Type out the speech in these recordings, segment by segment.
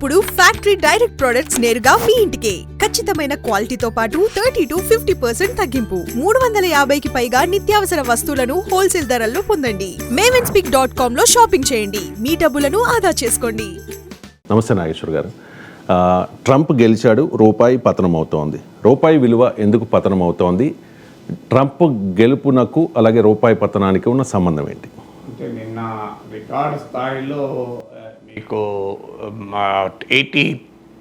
ఇప్పుడు factory direct products నేరుగా మీ ఇంటికే ఖచ్చితమైన క్వాలిటీతో పాటు 30 to 50% తగ్గింపు 350కి పైగా నిత్యావసర వస్తువులను హోల్సేల్ ధరల్లో పొందండి. mavenSpeak.com లో షాపింగ్ చేయండి. మీ డబ్బులను ఆదా చేసుకోండి. నమస్తే నాగేశ్వర్ గారు. ట్రంప్ గెలిచాడు, రూపాయి పతనం అవుతోంది. రూపాయి విలువ ఎందుకు పతనం అవుతోంది? ట్రంప్ గెలుపునకు అలాగే రూపాయి పతనానికి ఉన్న సంబంధం ఏంటి? అంటే నిన్న రికార్డు స్థాయిలో మీకు 80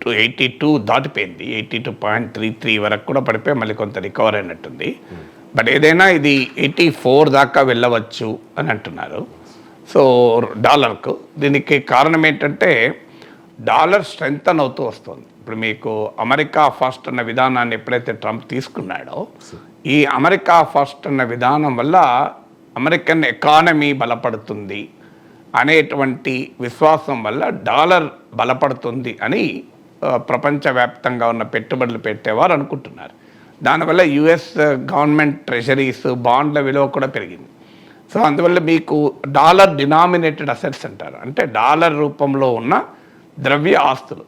to 82 దాటిపోయింది. 82.33 వరకు కూడా పడిపోయి మళ్ళీ కొంత రికవర్ అయినట్టుంది. బట్ ఏదైనా ఇది 84 దాకా వెళ్ళవచ్చు అని అంటున్నారు. సో డాలర్కు దీనికి కారణం ఏంటంటే డాలర్ స్ట్రెంగ్తన్ అవుతూ వస్తుంది. ఇప్పుడు మీకు అమెరికా ఫస్ట్ అన్న విధానాన్ని ఎప్పుడైతే ట్రంప్ తీసుకున్నాడో ఈ అమెరికా ఫస్ట్ అన్న విధానం వల్ల అమెరికన్ ఎకానమీ బలపడుతుంది అనేటువంటి విశ్వాసం వల్ల డాలర్ బలపడుతుంది అని ప్రపంచవ్యాప్తంగా ఉన్న పెట్టుబడులు పెట్టేవారు అనుకుంటున్నారు. దానివల్ల యుఎస్ గవర్నమెంట్ ట్రెజరీస్ బాండ్ల విలువ కూడా పెరిగింది. సో అందువల్ల మీకు డాలర్ డినామినేటెడ్ అసెట్స్ అంటారు. అంటే డాలర్ రూపంలో ఉన్న ద్రవ్య ఆస్తులు,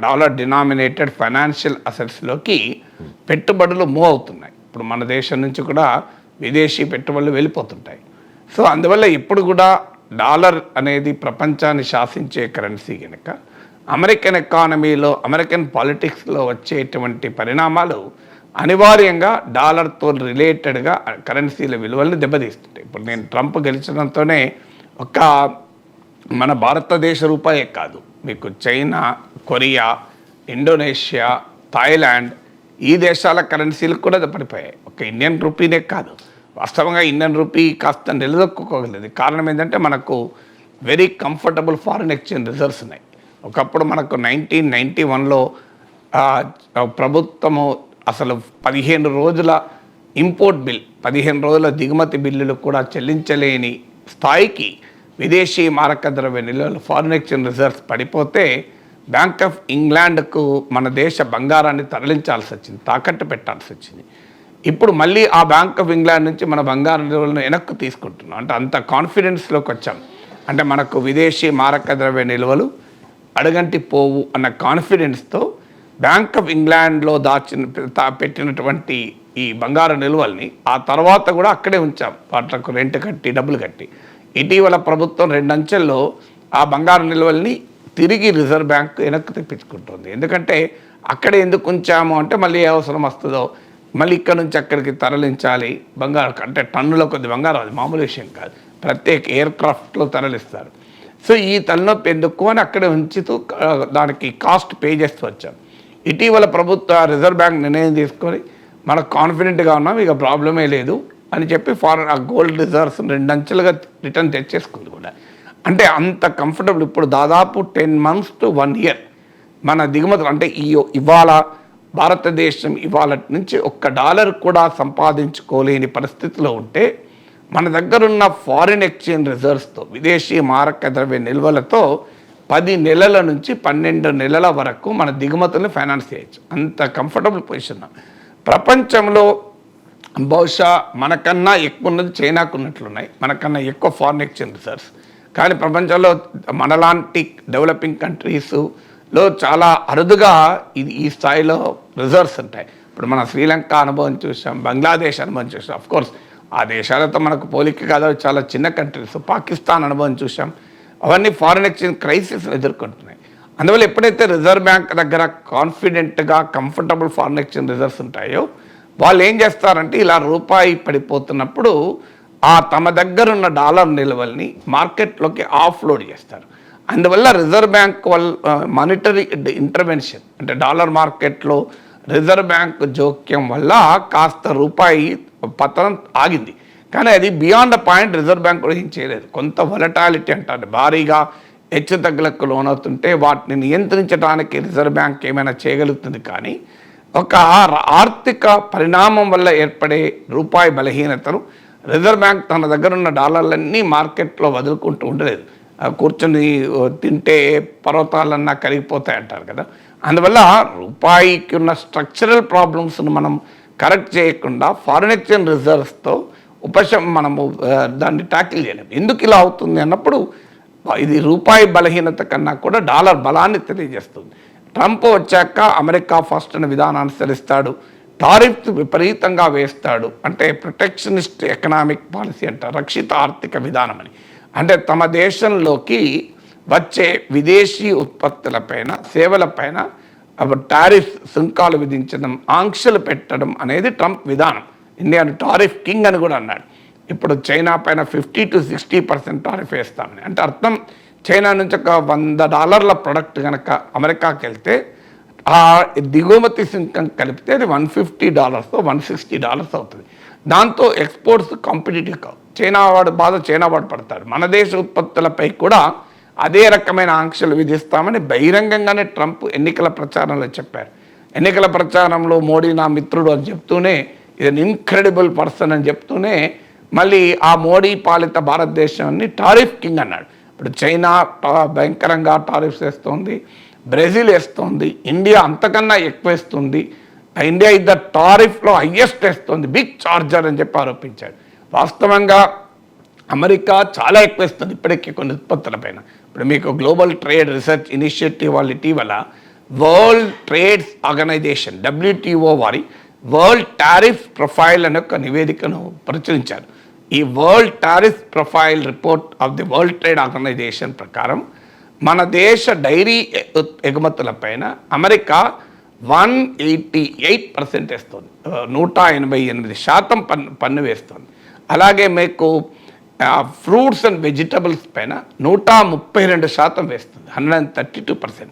డాలర్ డినామినేటెడ్ ఫైనాన్షియల్ అసెట్స్లోకి పెట్టుబడులు మూవ్ అవుతున్నాయి. ఇప్పుడు మన దేశం నుంచి కూడా విదేశీ పెట్టుబడులు వెళ్ళిపోతుంటాయి. సో అందువల్ల ఇప్పుడు కూడా డాలర్ అనేది ప్రపంచాన్ని శాసించే కరెన్సీ కనుక అమెరికన్ ఎకానమీలో, అమెరికన్ పాలిటిక్స్లో వచ్చేటువంటి పరిణామాలు అనివార్యంగా డాలర్తో రిలేటెడ్గా కరెన్సీల విలువలను దెబ్బతీస్తుంటాయి. ఇప్పుడు నేను ట్రంప్ గెలిచడంతోనే ఒక మన భారతదేశ రూపాయే కాదు, మీకు చైనా, కొరియా, ఇండోనేషియా, థాయిలాండ్ ఈ దేశాల కరెన్సీలు కూడా పడిపోయాయి. ఒక ఇండియన్ రూపీనే కాదు, వాస్తవంగా ఇండియన్ రూపీ కాస్త నిలదొక్కుకోగలేదు. కారణం ఏంటంటే మనకు very comfortable foreign exchange reserves ఉన్నాయి. ఒకప్పుడు మనకు 1991లో ప్రభుత్వము అసలు 15 రోజుల ఇంపోర్ట్ బిల్, 15 రోజుల దిగుమతి బిల్లులు కూడా చెల్లించలేని స్థాయికి విదేశీ మారక ద్రవ్య నిల్వలు, ఫారిన్ ఎక్స్చేంజ్ రిజర్వ్స్ పడిపోతే బ్యాంక్ ఆఫ్ ఇంగ్లాండ్కు మన దేశ బంగారాన్ని తరలించాల్సి వచ్చింది, తాకట్టు పెట్టాల్సి వచ్చింది. ఇప్పుడు మళ్ళీ ఆ బ్యాంక్ ఆఫ్ ఇంగ్లాండ్ నుంచి మన బంగారు నిల్వలను వెనక్కు తీసుకుంటున్నాం. అంటే అంత కాన్ఫిడెన్స్లోకి వచ్చాం. అంటే మనకు విదేశీ మారక ద్రవ్య నిల్వలు అడగంటి పోవు అన్న కాన్ఫిడెన్స్తో బ్యాంక్ ఆఫ్ ఇంగ్లాండ్లో పెట్టినటువంటి ఈ బంగారు నిల్వల్ని ఆ తర్వాత కూడా అక్కడే ఉంచాం, వాటికి రెంట్ కట్టి డబ్బులు కట్టి. ఇటీవల ప్రభుత్వం 2 అంచెల్లో ఆ బంగారు నిల్వల్ని తిరిగి రిజర్వ్ బ్యాంక్ వెనక్కి తెప్పించుకుంటుంది. ఎందుకంటే అక్కడే ఎందుకు ఉంచాము అంటే మళ్ళీ ఏ అవసరం వస్తుందో మళ్ళీ ఇక్కడ నుంచి అక్కడికి తరలించాలి బంగారు. అంటే టన్నుల కొద్ది బంగారం, అది మామూలు విషయం కాదు, ప్రత్యేక ఎయిర్క్రాఫ్ట్లో తరలిస్తారు. సో ఈ తలనొప్పి ఎందుకు అని అక్కడే ఉంచుతూ దానికి కాస్ట్ పే చేస్తూ వచ్చాం. ఇటీవల ప్రభుత్వ రిజర్వ్ బ్యాంక్ నిర్ణయం తీసుకొని మనకు కాన్ఫిడెంట్గా ఉన్నాం, ఇక ప్రాబ్లమే లేదు అని చెప్పి ఆ గోల్డ్ రిజర్వ్స్ 2 అంచెలుగా రిటర్న్ తెచ్చేసుకుంది కూడా. అంటే అంత కంఫర్టబుల్. ఇప్పుడు దాదాపు 10 months to 1 year మన దిగుమతులు, అంటే ఇవాళ భారతదేశం ఇవాళ నుంచి $1 కూడా సంపాదించుకోలేని పరిస్థితిలో ఉంటే మన దగ్గరున్న ఫారిన్ ఎక్స్చేంజ్ రిజర్వ్స్తో, విదేశీ మారక ద్రవ్య నిల్వలతో 10 నెలల నుంచి 12 నెలల వరకు మన దిగుమతులను ఫైనాన్స్ చేయొచ్చు. అంత కంఫర్టబుల్ పొజిషన్. ప్రపంచంలో బహుశా మనకన్నా ఎక్కువ ఉన్నది చైనాకు ఉన్నట్లున్నాయి, మనకన్నా ఎక్కువ ఫారిన్ ఎక్స్చేంజ్ రిజర్వ్స్. కానీ ప్రపంచంలో మనలాంటి డెవలపింగ్ కంట్రీస్లో చాలా అరుదుగా ఈ స్థాయిలో రిజర్వ్స్ ఉంటాయి. ఇప్పుడు మన శ్రీలంక అనుభవం చూసాం, బంగ్లాదేశ్ అనుభవం చూసాం. అఫ్కోర్స్ ఆ దేశాలతో మనకు పోలిక కాదు, చాలా చిన్న కంట్రీస్. పాకిస్తాన్ అనుభవం చూసాం. అవన్నీ ఫారిన్ ఎక్స్చేంజ్ క్రైసిస్ ఎదుర్కొంటున్నాయి. అందువల్ల ఎప్పుడైతే రిజర్వ్ బ్యాంక్ దగ్గర కాన్ఫిడెంట్గా కంఫర్టబుల్ ఫారిన్ ఎక్స్చేంజ్ రిజర్వ్స్ ఉంటాయో వాళ్ళు ఏం చేస్తారంటే ఇలా రూపాయి పడిపోతున్నప్పుడు తమ దగ్గర ఉన్న డాలర్ నిల్వల్ని మార్కెట్లోకి ఆఫ్లోడ్ చేస్తారు. అందువల్ల రిజర్వ్ బ్యాంక్ మానిటరీ ఇంటర్వెన్షన్, అంటే డాలర్ మార్కెట్లో రిజర్వ్ బ్యాంక్ జోక్యం వల్ల కాస్త రూపాయి పతనం ఆగింది. కానీ అది బియాండ్ పాయింట్ రిజర్వ్ బ్యాంక్ కూడా ఏం చేయలేదు. కొంత వొలటాలిటీ అంటారు, భారీగా హెచ్చు తగ్గులకు లోనవుతుంటే వాటిని నియంత్రించడానికి రిజర్వ్ బ్యాంక్ ఏమైనా చేయగలుగుతుంది. కానీ ఒక ఆర్థిక పరిణామం వల్ల ఏర్పడే రూపాయి బలహీనతను రిజర్వ్ బ్యాంక్ తన దగ్గర ఉన్న డాలర్లన్నీ మార్కెట్లో వదులుకుంటూ ఉండలేదు. కూర్చొని తింటే పర్వతాలన్నా కరిగిపోతాయి అంటారు కదా. అందువల్ల రూపాయికి ఉన్న స్ట్రక్చరల్ ప్రాబ్లమ్స్ను మనం కరెక్ట్ చేయకుండా ఫారిన్ ఎక్స్చేంజ్ రిజర్వ్స్తో మనము దాన్ని ట్యాకిల్ చేయలేము. ఎందుకు ఇలా అవుతుంది అన్నప్పుడు ఇది రూపాయి బలహీనత కన్నా కూడా డాలర్ బలాన్ని తెలియజేస్తుంది. ట్రంప్ వచ్చాక అమెరికా ఫస్ట్ అనే విధానం అనుసరిస్తాడు, టారిఫ్స్ విపరీతంగా వేస్తాడు. అంటే ప్రొటెక్షనిస్ట్ ఎకనామిక్ పాలసీ అంటారు, రక్షిత ఆర్థిక విధానం అని. అంటే తమ దేశంలోకి వచ్చే విదేశీ ఉత్పత్తులపైన సేవలపైన టారిఫ్ సుంకాలు విధించడం, ఆంక్షలు పెట్టడం అనేది ట్రంప్ విధానం. ఇండియాను టారిఫ్ కింగ్ అని కూడా అన్నాడు. ఇప్పుడు చైనా పైన 50 to 60% టారిఫ్ వేస్తామని. అంటే అర్థం చైనా నుంచి ఒక $100 ప్రొడక్ట్ కనుక అమెరికాకి వెళ్తే ఆ దిగుమతి సుంకం కలిపితే అది $150 $160 అవుతుంది. దాంతో ఎక్స్పోర్ట్స్ కాంపిటేటివ్ కావు. చైనా వాడు పడతాడు. మన దేశ ఉత్పత్తులపై కూడా అదే రకమైన ఆంక్షలు విధిస్తామని బహిరంగంగానే ట్రంప్ ఎన్నికల ప్రచారంలో చెప్పారు. ఎన్నికల ప్రచారంలో మోడీ నా మిత్రుడు అని చెప్తూనే, ఇది ఇన్క్రెడిబుల్ పర్సన్ అని చెప్తూనే మళ్ళీ ఆ మోడీ పాలిత భారతదేశాన్ని టారిఫ్ కింగ్ అన్నాడు. ఇప్పుడు చైనా భయంకరంగా టారిఫ్స్ వేస్తుంది, బ్రెజిల్ వేస్తుంది, ఇండియా అంతకన్నా ఎక్కువ వేస్తుంది. ఇండియా ఇద్ద టారిఫ్లో హయ్యెస్ట్ వేస్తుంది, బిగ్ చార్జర్ అని చెప్పి ఆరోపించాడు. వాస్తవంగా అమెరికా చాలా ఎక్కువ ఇస్తుంది ఇప్పటికీ కొన్ని ఉత్పత్తుల పైన. ఇప్పుడు మీకు గ్లోబల్ ట్రేడ్ రీసెర్చ్ ఇనిషియేటివ్ వాళ్ళు ఇటీవల వరల్డ్ ట్రేడ్స్ ఆర్గనైజేషన్ WTO వారి వరల్డ్ టారిఫ్ ప్రొఫైల్ అనే ఒక నివేదికను ప్రచురించారు. ఈ world tariff profile report of the world trade organisation ప్రకారం మన దేశ డైరీ ఎగుమతుల పైన అమెరికా 188% వేస్తుంది, 188% పన్ను వేస్తుంది. అలాగే మీకు ఫ్రూట్స్ అండ్ వెజిటబుల్స్ పైన 132% వేస్తుంది, 132%.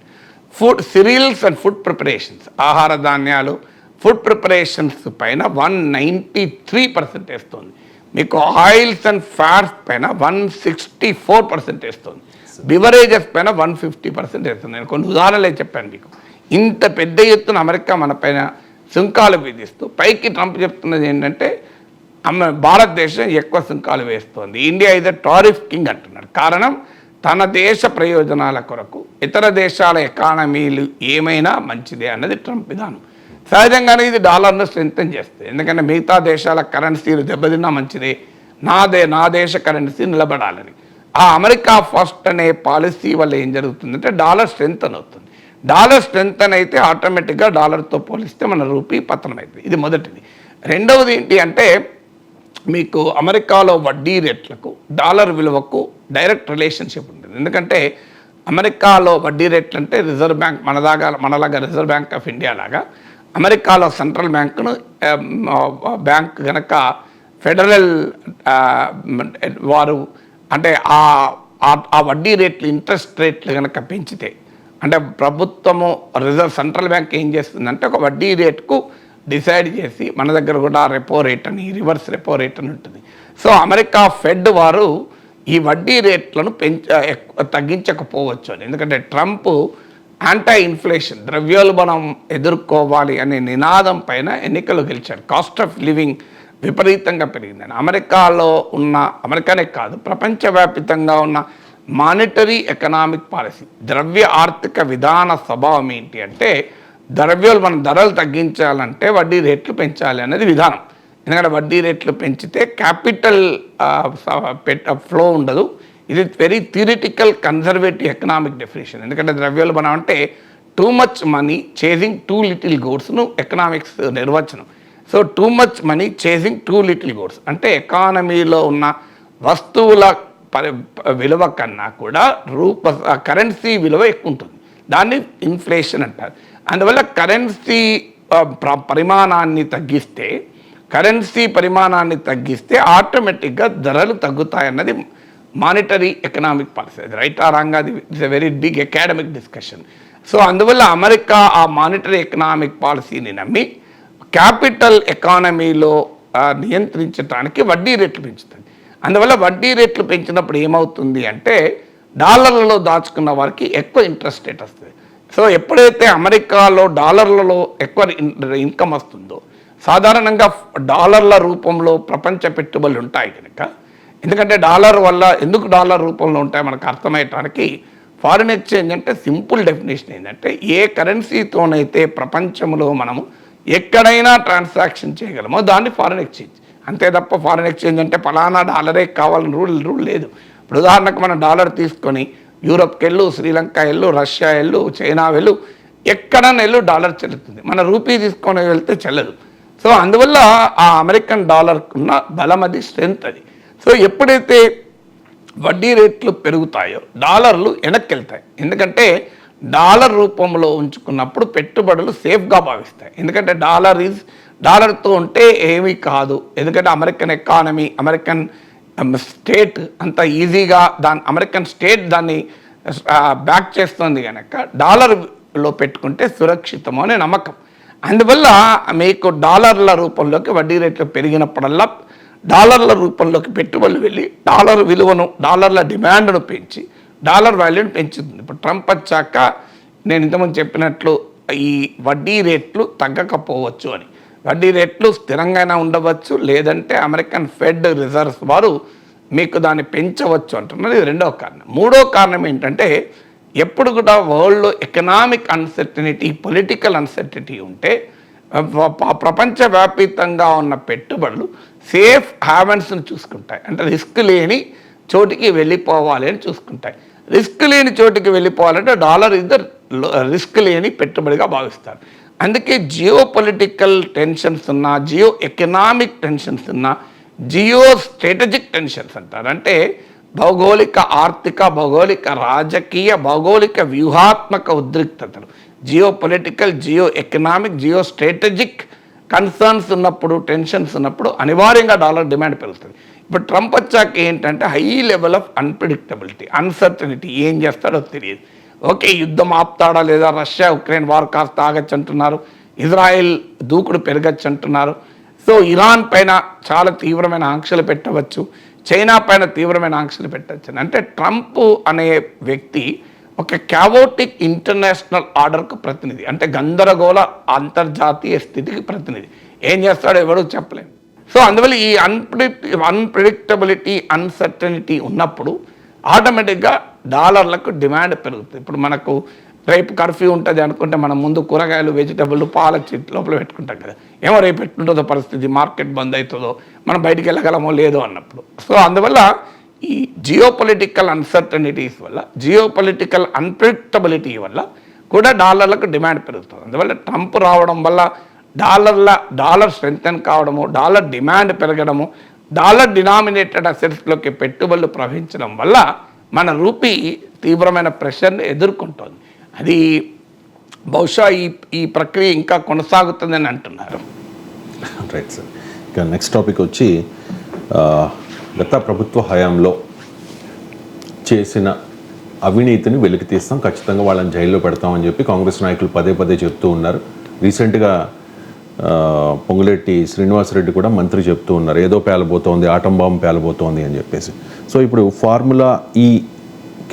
Food cereals and food preparations, ఆహార ధాన్యాలు, ఫుడ్ ప్రిపరేషన్స్ పైన 193% వేస్తుంది. మీకు ఆయిల్స్ అండ్ ఫ్యాట్స్ పైన 164% వేస్తుంది. బివరేజెస్ పైన 150% వేస్తుంది. నేను కొన్ని ఉదాహరణలే చెప్పాను మీకు. ఇంత పెద్ద ఎత్తున అమెరికా మన పైన సుంకాలు విధిస్తూ పైకి ట్రంప్ చెప్తున్నది ఏంటంటే భారతదేశం ఎక్కువ సుంకాలు వేస్తుంది, India is the tariff king అంటున్నాడు. కారణం తన దేశ ప్రయోజనాల కొరకు ఇతర దేశాల ఎకానమీలు ఏమైనా మంచిదే అన్నది ట్రంప్ విధానం. సహజంగానే ఇది డాలర్ను స్ట్రెంథెన్ చేస్తుంది. ఎందుకంటే మిగతా దేశాల కరెన్సీలు దెబ్బతిన్నా మంచిదే, నా దేశ కరెన్సీ నిలబడాలని. ఆ అమెరికా ఫస్ట్ అనే పాలసీ వల్ల ఏం జరుగుతుందంటే డాలర్ స్ట్రెంథన్ అవుతుంది. డాలర్ స్ట్రెంథన్ అయితే ఆటోమేటిక్గా డాలర్తో పోలిస్తే మన రూపీ పతనం అవుతుంది. ఇది మొదటిది. రెండవది ఏంటి అంటే మీకు అమెరికాలో వడ్డీ రేట్లకు డాలర్ విలువకు డైరెక్ట్ రిలేషన్షిప్ ఉంటుంది. ఎందుకంటే అమెరికాలో వడ్డీ రేట్లు అంటే రిజర్వ్ బ్యాంక్ మనలాగా రిజర్వ్ బ్యాంక్ ఆఫ్ ఇండియా లాగా అమెరికాలో సెంట్రల్ బ్యాంకును బ్యాంక్ కనుక ఫెడరల్ వారు అంటే ఆ వడ్డీ రేట్లు ఇంట్రెస్ట్ రేట్లు కనుక పెంచితే, అంటే ప్రభుత్వము సెంట్రల్ బ్యాంక్ ఏం చేస్తుందంటే ఒక వడ్డీ రేట్కు డిసైడ్ చేసి మన దగ్గర కూడా రెపో రేట్ అని రివర్స్ రెపో రేట్ అని ఉంటుంది. సో అమెరికా ఫెడ్ వారు ఈ వడ్డీ రేట్లను తగ్గించకపోవచ్చు అని. ఎందుకంటే ట్రంప్ యాంటీ ఇన్ఫ్లేషన్ ద్రవ్యోల్బణం ఎదుర్కోవాలి అనే నినాదం పైన ఎన్నికలు గెలిచాడు. కాస్ట్ ఆఫ్ లివింగ్ విపరీతంగా పెరిగిందని. అమెరికానే కాదు ప్రపంచవ్యాప్తంగా ఉన్న మానిటరీ ఎకనామిక్ పాలసీ ద్రవ్య ఆర్థిక విధాన స్వభావం ఏంటి అంటే మనం ధరలు తగ్గించాలంటే వడ్డీ రేట్లు పెంచాలి అనేది విధానం. ఎందుకంటే వడ్డీ రేట్లు పెంచితే క్యాపిటల్ ఫ్లో ఉండదు. ఇది very theoretical conservative economic definition. ఎందుకంటే ద్రవ్యోల్బణం అంటే too much money chasing too little గూడ్స్ను ఎకనామిక్స్ నిర్వచనం. So too much money chasing too little goods అంటే ఎకానమీలో ఉన్న వస్తువుల విలువ కన్నా కూడా కరెన్సీ విలువ ఎక్కువ ఉంటుంది. దాన్ని ఇన్ఫ్లేషన్ అంటారు. అందువల్ల కరెన్సీ పరిమాణాన్ని తగ్గిస్తే ఆటోమేటిక్గా ధరలు తగ్గుతాయన్నది మానిటరీ ఎకనామిక్ పాలసీ. అది రైట్ ఆ రాంగ్, అది it's a very big academic discussion. So అందువల్ల అమెరికా ఆ మానిటరీ ఎకనామిక్ పాలసీని నమ్మి క్యాపిటల్ ఎకానమీలో నియంత్రించడానికి వడ్డీ రేట్లు పెంచుతుంది. అందువల్ల వడ్డీ రేట్లు పెంచినప్పుడు ఏమవుతుంది అంటే డాలర్లలో దాచుకున్న వారికి ఎక్కువ ఇంట్రెస్ట్ రేట్ వస్తుంది. సో ఎప్పుడైతే అమెరికాలో డాలర్లలో ఎక్కువ ఇన్కమ్ వస్తుందో సాధారణంగా డాలర్ల రూపంలో ప్రపంచ పెట్టుబడులు ఉంటాయి కనుక, ఎందుకంటే ఎందుకు డాలర్ రూపంలో ఉంటాయి మనకు అర్థమయ్యటానికి ఫారిన్ ఎక్స్చేంజ్ అంటే సింపుల్ డెఫినేషన్ ఏంటంటే ఏ కరెన్సీతోనైతే ప్రపంచంలో మనము ఎక్కడైనా ట్రాన్సాక్షన్ చేయగలమో దాన్ని ఫారిన్ ఎక్స్చేంజ్. అంతే తప్ప ఫారిన్ ఎక్స్చేంజ్ అంటే ఫలానా డాలరే కావాలని రూల్ లేదు. ఇప్పుడు ఉదాహరణకు మనం డాలర్ తీసుకొని యూరోప్కి వెళ్ళు, శ్రీలంక వెళ్ళు, రష్యా వెళ్ళు, చైనా వెళ్ళు, ఎక్కడన్నా వెళ్ళు డాలర్ చెల్లుతుంది. మన రూపీ తీసుకొని వెళ్తే చెల్లదు. సో అందువల్ల ఆ అమెరికన్ డాలర్కు ఉన్న బలం, అది స్ట్రెంత్ అది. సో ఎప్పుడైతే వడ్డీ రేట్లు పెరుగుతాయో డాలర్లు వెనక్కి వెళ్తాయి. ఎందుకంటే డాలర్ రూపంలో ఉంచుకున్నప్పుడు పెట్టుబడులు సేఫ్గా భావిస్తాయి. ఎందుకంటే డాలర్తో ఉంటే ఏమీ కాదు. ఎందుకంటే అమెరికన్ ఎకానమీ, అమెరికన్ స్టేట్ అంత ఈజీగా అమెరికన్ స్టేట్ దాన్ని బ్యాక్ చేస్తుంది కనుక డాలర్లో పెట్టుకుంటే సురక్షితము అనే నమ్మకం. అందువల్ల మీకు డాలర్ల రూపంలోకి వడ్డీ రేట్లు పెరిగినప్పుడల్లా డాలర్ల రూపంలోకి పెట్టుబడులు వెళ్ళి డాలర్ విలువను, డాలర్ల డిమాండ్ను పెంచి డాలర్ వాల్యూని పెంచుతుంది. ఇప్పుడు ట్రంప్ వచ్చాక నేను ఇంతకుముందు చెప్పినట్లు ఈ వడ్డీ రేట్లు తగ్గకపోవచ్చు అని. వడ్డీ రేట్లు స్థిరంగానే ఉండవచ్చు, లేదంటే అమెరికన్ ఫెడ్ రిజర్వ్స్ వారు మీకు దాన్ని పెంచవచ్చు అంటున్నారు. ఇది రెండవ కారణం. మూడో కారణం ఏంటంటే ఎప్పుడు కూడా వరల్డ్లో ఎకనామిక్ అన్సర్టనిటీ, పొలిటికల్ అన్సర్టనిటీ ఉంటే ప్రపంచవ్యాప్తంగా ఉన్న పెట్టుబడులు సేఫ్ హ్యావెన్స్ని చూసుకుంటాయి. అంటే రిస్క్ లేని చోటికి వెళ్ళిపోవాలి అని చూసుకుంటాయి. రిస్క్ లేని చోటికి వెళ్ళిపోవాలంటే డాలర్ ఇస్ ద రిస్క్ లేని పెట్టుబడిగా భావిస్తారు. అందుకే జియో పొలిటికల్ టెన్షన్స్ ఉన్నా, జియో ఎకనామిక్ టెన్షన్స్ ఉన్నా, జియో స్ట్రాటజిక్ టెన్షన్స్ అంటారు. అంటే భౌగోళిక ఆర్థిక, భౌగోళిక రాజకీయ, భౌగోళిక వ్యూహాత్మక ఉద్రిక్తతలు, geopolitical, geoeconomic, geostrategic concerns ఉన్నప్పుడు, టెన్షన్స్ ఉన్నప్పుడు అనివార్యంగా డాలర్ డిమాండ్ పెరుగుతుంది. ఇప్పుడు ట్రంప్ వచ్చాక ఏంటంటే high level of unpredictability, uncertainty, ఏం చేస్తాడో తెలియదు. ఓకే, యుద్ధం ఆపుతాడా లేదా, రష్యా ఉక్రెయిన్ వార్ కాస్త ఆగచ్చు అంటున్నారు, ఇజ్రాయెల్ దూకుడు పెరగచ్చు అంటున్నారు. సో ఇరాన్ పైన చాలా తీవ్రమైన ఆంక్షలు పెట్టవచ్చు, చైనా పైన తీవ్రమైన ఆంక్షలు పెట్టవచ్చు. అంటే ట్రంప్ అనే వ్యక్తి ఒక క్యావోటిక్ ఇంటర్నేషనల్ ఆర్డర్కు ప్రతినిధి, అంటే గందరగోళ అంతర్జాతీయ స్థితికి ప్రతినిధి. ఏం చేస్తాడో ఎవడో చెప్పలేము. సో అందువల్ల ఈ అన్ప్రెడిక్టబిలిటీ, అన్సర్టనిటీ ఉన్నప్పుడు ఆటోమేటిక్గా డాలర్లకు డిమాండ్ పెరుగుతుంది. ఇప్పుడు మనకు రేపు కర్ఫ్యూ ఉంటుంది అనుకుంటే మనం ముందు కూరగాయలు, వెజిటబుల్, పాల చెట్టు లోపల పెట్టుకుంటాం కదా. ఏమో రేపు ఎట్లుంటుందో పరిస్థితి, మార్కెట్ బంద్ అవుతుందో, మనం బయటికి వెళ్ళగలమో లేదో అన్నప్పుడు. సో అందువల్ల ఈ జియో పొలిటికల్ అన్సర్టనిటీస్ వల్ల, జియో పొలిటికల్ అన్ప్రెడిక్టబిలిటీ వల్ల కూడా డాలర్లకు డిమాండ్ పెరుగుతుంది. అందువల్ల ట్రంప్ రావడం వల్ల డాలర్ స్ట్రెంగ్తెన్ కావడము, డాలర్ డిమాండ్ పెరగడము, డాలర్ డినామినేటెడ్ అసెట్స్లోకి పెట్టుబడులు ప్రవహించడం వల్ల మన రూపీ తీవ్రమైన ప్రెషర్ని ఎదుర్కొంటుంది. అది బహుశా ఈ ప్రక్రియ ఇంకా కొనసాగుతుందని అంటున్నారు. Right sir. ఇక నెక్స్ట్ టాపిక్ వచ్చి గత ప్రభుత్వ హయాంలో చేసిన అవినీతిని వెలికి తీస్తాం, ఖచ్చితంగా వాళ్ళని జైల్లో పెడతామని చెప్పి కాంగ్రెస్ నాయకులు పదే పదే చెప్తూ ఉన్నారు. రీసెంట్గా పొంగులేటి శ్రీనివాసరెడ్డి కూడా మంత్రి చెప్తూ ఉన్నారు, ఏదో పేలబోతోంది, ఆటం బాంబు పేలబోతోంది అని చెప్పేసి. సో ఇప్పుడు ఫార్ములా ఈ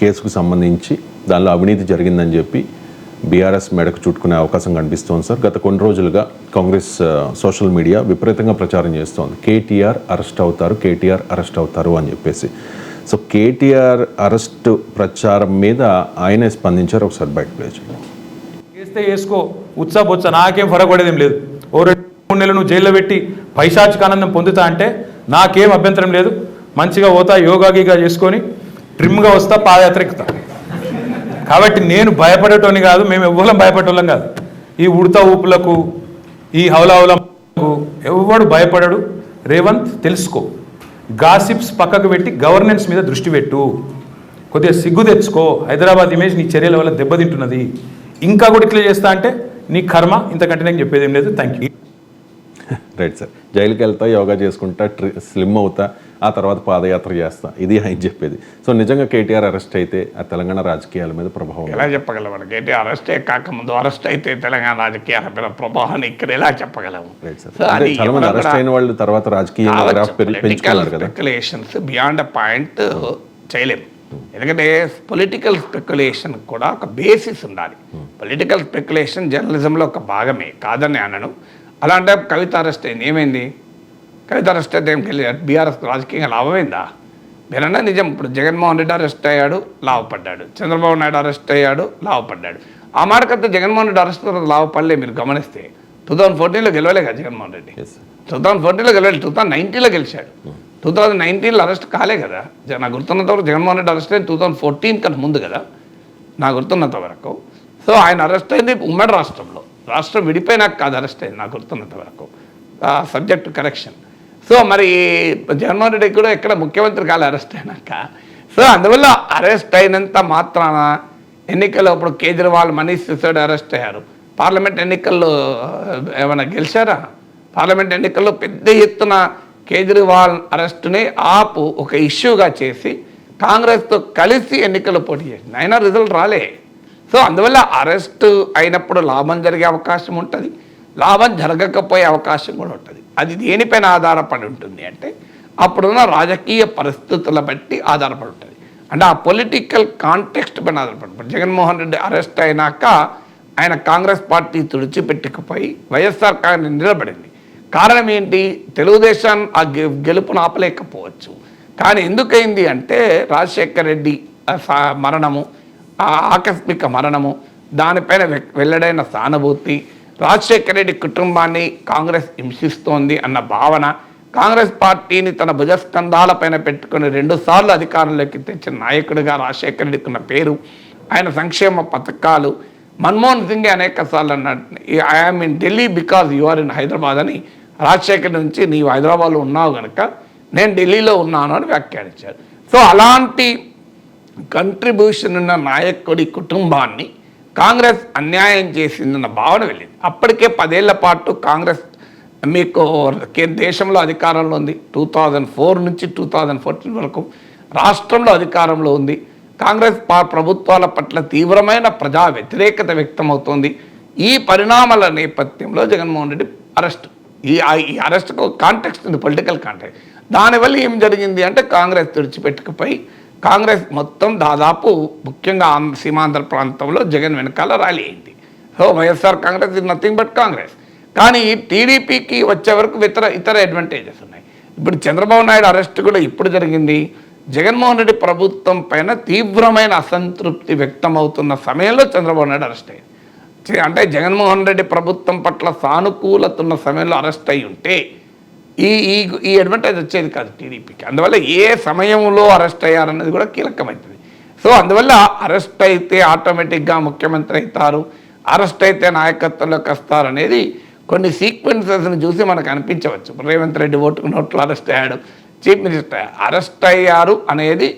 కేసుకు సంబంధించి దానిలో అవినీతి జరిగిందని చెప్పి బీఆర్ఎస్ మెడకు చుట్టుకునే అవకాశం కనిపిస్తోంది సార్. గత కొన్ని రోజులుగా కాంగ్రెస్ సోషల్ మీడియా విపరీతంగా ప్రచారం చేస్తోంది, కేటీఆర్ అరెస్ట్ అవుతారు, కేటీఆర్ అరెస్ట్ అవుతారు అని చెప్పేసి. సో కేటీఆర్ అరెస్ట్ ప్రచారం మీద ఆయనే స్పందించారు. ఒకసారి బయట ప్లే చేయండి. చేస్తే వేసుకో, ఉత్సాహ నాకేం ఫరక్ పడేదేం లేదు. ఓ 2-3 నెలలు నువ్వు జైల్లో పెట్టి పైశాచిక ఆనందం పొందుతా అంటే నాకేం అభ్యంతరం లేదు. మంచిగా పోతా, యోగా గీగా చేసుకొని ట్రిమ్గా వస్తా, పాదయాత్ర ఎక్కుతా. కాబట్టి నేను భయపడేటోని కాదు, మేము ఎవ్వరం భయపడేటోళ్ళం కాదు. ఈ ఉడతా ఊపులకు, ఈ హౌలాహులకు ఎవ్వడు భయపడడు. రేవంత్ తెలుసుకో, గాసిప్స్ పక్కకు పెట్టి గవర్నెన్స్ మీద దృష్టి పెట్టు, కొద్దిగా సిగ్గు తెచ్చుకో. హైదరాబాద్ ఇమేజ్ నీ చర్యల వల్ల దెబ్బతింటున్నది. ఇంకా కూడా ఇట్లా చేస్తా అంటే నీ కర్మ, ఇంతకంటే నేను చెప్పేది ఏం లేదు. Thank you. Right sir. జైలుకి వెళ్తా, యోగా చేసుకుంటా, స్లిమ్ అవుతా, ఆ తర్వాత పాదయాత్ర చేస్తా, ఇది ఆయన చెప్పేది. సో నిజంగా కేటీఆర్ అరెస్ట్ అయితే ఆ తెలంగాణ రాజకీయాల మీద ప్రభావం ఎలా చెప్పగలము? కేటీఆర్ అరెస్టే కాకముందు అరెస్ట్ అయితే తెలంగాణ రాజకీయాల మీద ప్రభావాన్ని ఇక్కడ ఎలా చెప్పగలము? చాలా మంది అరెస్ట్ అయిన వాళ్ళు తర్వాత రాజకీయంగా పెంచుకున్నారు కదా. స్పెక్యులేషన్స్ బియాండ్ అ పాయింట్ చేయలేము. ఎందుకంటే పొలిటికల్ స్పెక్యులేషన్ కూడా ఒక బేసిస్ ఉండాలి. పొలిటికల్ స్పెక్యులేషన్ జర్నలిజంలో ఒక భాగమే, కాదని అనను. అలా అంటే కవిత అరెస్ట్ అయింది, ఏమైంది? కవిత అరెస్ట్ అయితే ఏం తెలియదు, బీఆర్ఎస్ రాజకీయంగా లాభమైందా? మీరన్నా నిజం. ఇప్పుడు జగన్మోహన్ రెడ్డి అరెస్ట్ అయ్యాడు, లాభపడ్డాడు. చంద్రబాబు నాయుడు అరెస్ట్ అయ్యాడు, లాభపడ్డాడు. ఆ మార్కంతా జగన్మోహన్ రెడ్డి అరెస్ట్ తర్వాత లాభపడలే. మీరు గమనిస్తే 2014లో గెలవలే కదా జగన్మోహన్ రెడ్డి. 2014లో గెలవాలి, 2019లో గెలిచాడు. 2019లో అరెస్ట్ కాలే కదా. నాకు గుర్తున్నంత వరకు జగన్మోహన్ రెడ్డి అరెస్ట్ అయింది 2014 కన్నా ముందు కదా నాకు గుర్తున్నంత వరకు. సో ఆయన అరెస్ట్ అయింది ఉమ్మడి రాష్ట్రంలో, రాష్ట్రం విడిపోయినాక కాదు అరెస్ట్ అయింది నాకు గుర్తున్నంత వరకు, సబ్జెక్ట్ కరెక్షన్. సో మరి జగన్మోహన్ రెడ్డి కూడా ఎక్కడ ముఖ్యమంత్రి కాలే అరెస్ట్ అయినాక. సో అందువల్ల అరెస్ట్ అయినంత మాత్రాన ఎన్నికల్లో ఇప్పుడు కేజ్రీవాల్, మనీష్ సిసోడియా అరెస్ట్ అయ్యారు. పార్లమెంట్ ఎన్నికల్లో ఏమైనా గెలిచారా? పార్లమెంట్ ఎన్నికల్లో పెద్ద ఎత్తున కేజ్రీవాల్ అరెస్టుని ఆపు ఒక ఇష్యూగా చేసి కాంగ్రెస్తో కలిసి ఎన్నికల్లో పోటీ చేసింది, అయినా రిజల్ట్ రాలే. సో అందువల్ల అరెస్ట్ అయినప్పుడు లాభం జరిగే అవకాశం ఉంటుంది, లాభం జరగకపోయే అవకాశం కూడా ఉంటుంది. అది దేనిపైన ఆధారపడి ఉంటుంది అంటే అప్పుడున్న రాజకీయ పరిస్థితుల బట్టి ఆధారపడి ఉంటుంది. అంటే ఆ పొలిటికల్ కాంటెక్స్ట్ పైన ఆధారపడి. జగన్మోహన్ రెడ్డి అరెస్ట్ అయినాక ఆయన కాంగ్రెస్ పార్టీ తుడిచిపెట్టుకుపోయి వైఎస్ఆర్ కాంగ్రెస్ నిలబడింది. కారణం ఏంటి? తెలుగుదేశం ఆ గెలుపును ఆపలేకపోవచ్చు. కానీ ఎందుకైంది అంటే రాజశేఖర రెడ్డి మరణము, ఆకస్మిక మరణము, దానిపైన వెల్లడైన సానుభూతి, రాజశేఖర రెడ్డి కుటుంబాన్ని కాంగ్రెస్ హింసిస్తోంది అన్న భావన, కాంగ్రెస్ పార్టీని తన భుజస్కంధాలపైన పెట్టుకుని 2 సార్లు అధికారంలోకి తెచ్చిన నాయకుడిగా రాజశేఖర రెడ్డికి ఉన్న పేరు, ఆయన సంక్షేమ పథకాలు, మన్మోహన్ సింగ్ అనేక సార్లు అన్నాడు I'm in Delhi because you are in Hyderabad అని. రాజశేఖర్ నుంచి నీవు హైదరాబాద్లో ఉన్నావు కనుక నేను ఢిల్లీలో ఉన్నాను అని వ్యాఖ్యానించారు. సో అలాంటి కంట్రిబ్యూషన్ ఉన్న నాయకుడి కుటుంబాన్ని కాంగ్రెస్ అన్యాయం చేసిందన్న భావన వెళ్ళింది. అప్పటికే 10 ఏళ్ల పాటు కాంగ్రెస్ మీకు దేశంలో అధికారంలో ఉంది. 2004 నుంచి 2014 వరకు రాష్ట్రంలో అధికారంలో ఉంది. కాంగ్రెస్ ప్రభుత్వాల పట్ల తీవ్రమైన ప్రజా వ్యతిరేకత వ్యక్తమవుతోంది. ఈ పరిణామాల నేపథ్యంలో జగన్మోహన్ రెడ్డి అరెస్ట్, ఈ అరెస్ట్కు కాంటెక్స్ట్ ఉంది, పొలిటికల్ కాంటెక్స్ట్. దానివల్ల ఏం జరిగింది అంటే కాంగ్రెస్ తుడిచిపెట్టుకుపోయి కాంగ్రెస్ మొత్తం దాదాపు ముఖ్యంగా సీమాంధ్ర ప్రాంతంలో జగన్ వెనకాల ర్యాలీ అయింది. So YSR Congress is nothing but Congress. కానీ టీడీపీకి వచ్చే వరకు ఇతర అడ్వాంటేజెస్ ఉన్నాయి. ఇప్పుడు చంద్రబాబు నాయుడు అరెస్ట్ కూడా ఇప్పుడు జరిగింది. జగన్మోహన్ రెడ్డి ప్రభుత్వం పైన తీవ్రమైన అసంతృప్తి వ్యక్తమవుతున్న సమయంలో చంద్రబాబు నాయుడు అరెస్ట్ అయ్యింది. అంటే జగన్మోహన్ రెడ్డి ప్రభుత్వం పట్ల సానుకూలత ఉన్న సమయంలో అరెస్ట్ అయి ఉంటే ఈ అడ్వాంటేజ్ వచ్చేది కాదు టీడీపీకి. అందువల్ల ఏ సమయంలో అరెస్ట్ అయ్యారన్నది కూడా కీలకమవుతుంది. సో అందువల్ల అరెస్ట్ అయితే ఆటోమేటిక్గా ముఖ్యమంత్రి అవుతారు, అరెస్ట్ అయితే నాయకత్వంలోకి వస్తారు అనేది కొన్ని సీక్వెన్సెస్ని చూసి మనకు అనిపించవచ్చు. రేవంత్ రెడ్డి ఓటుకు నోట్లు అరెస్ట్ అయ్యాడు, చీఫ్ మినిస్టర్ అరెస్ట్ అయ్యారు అనేది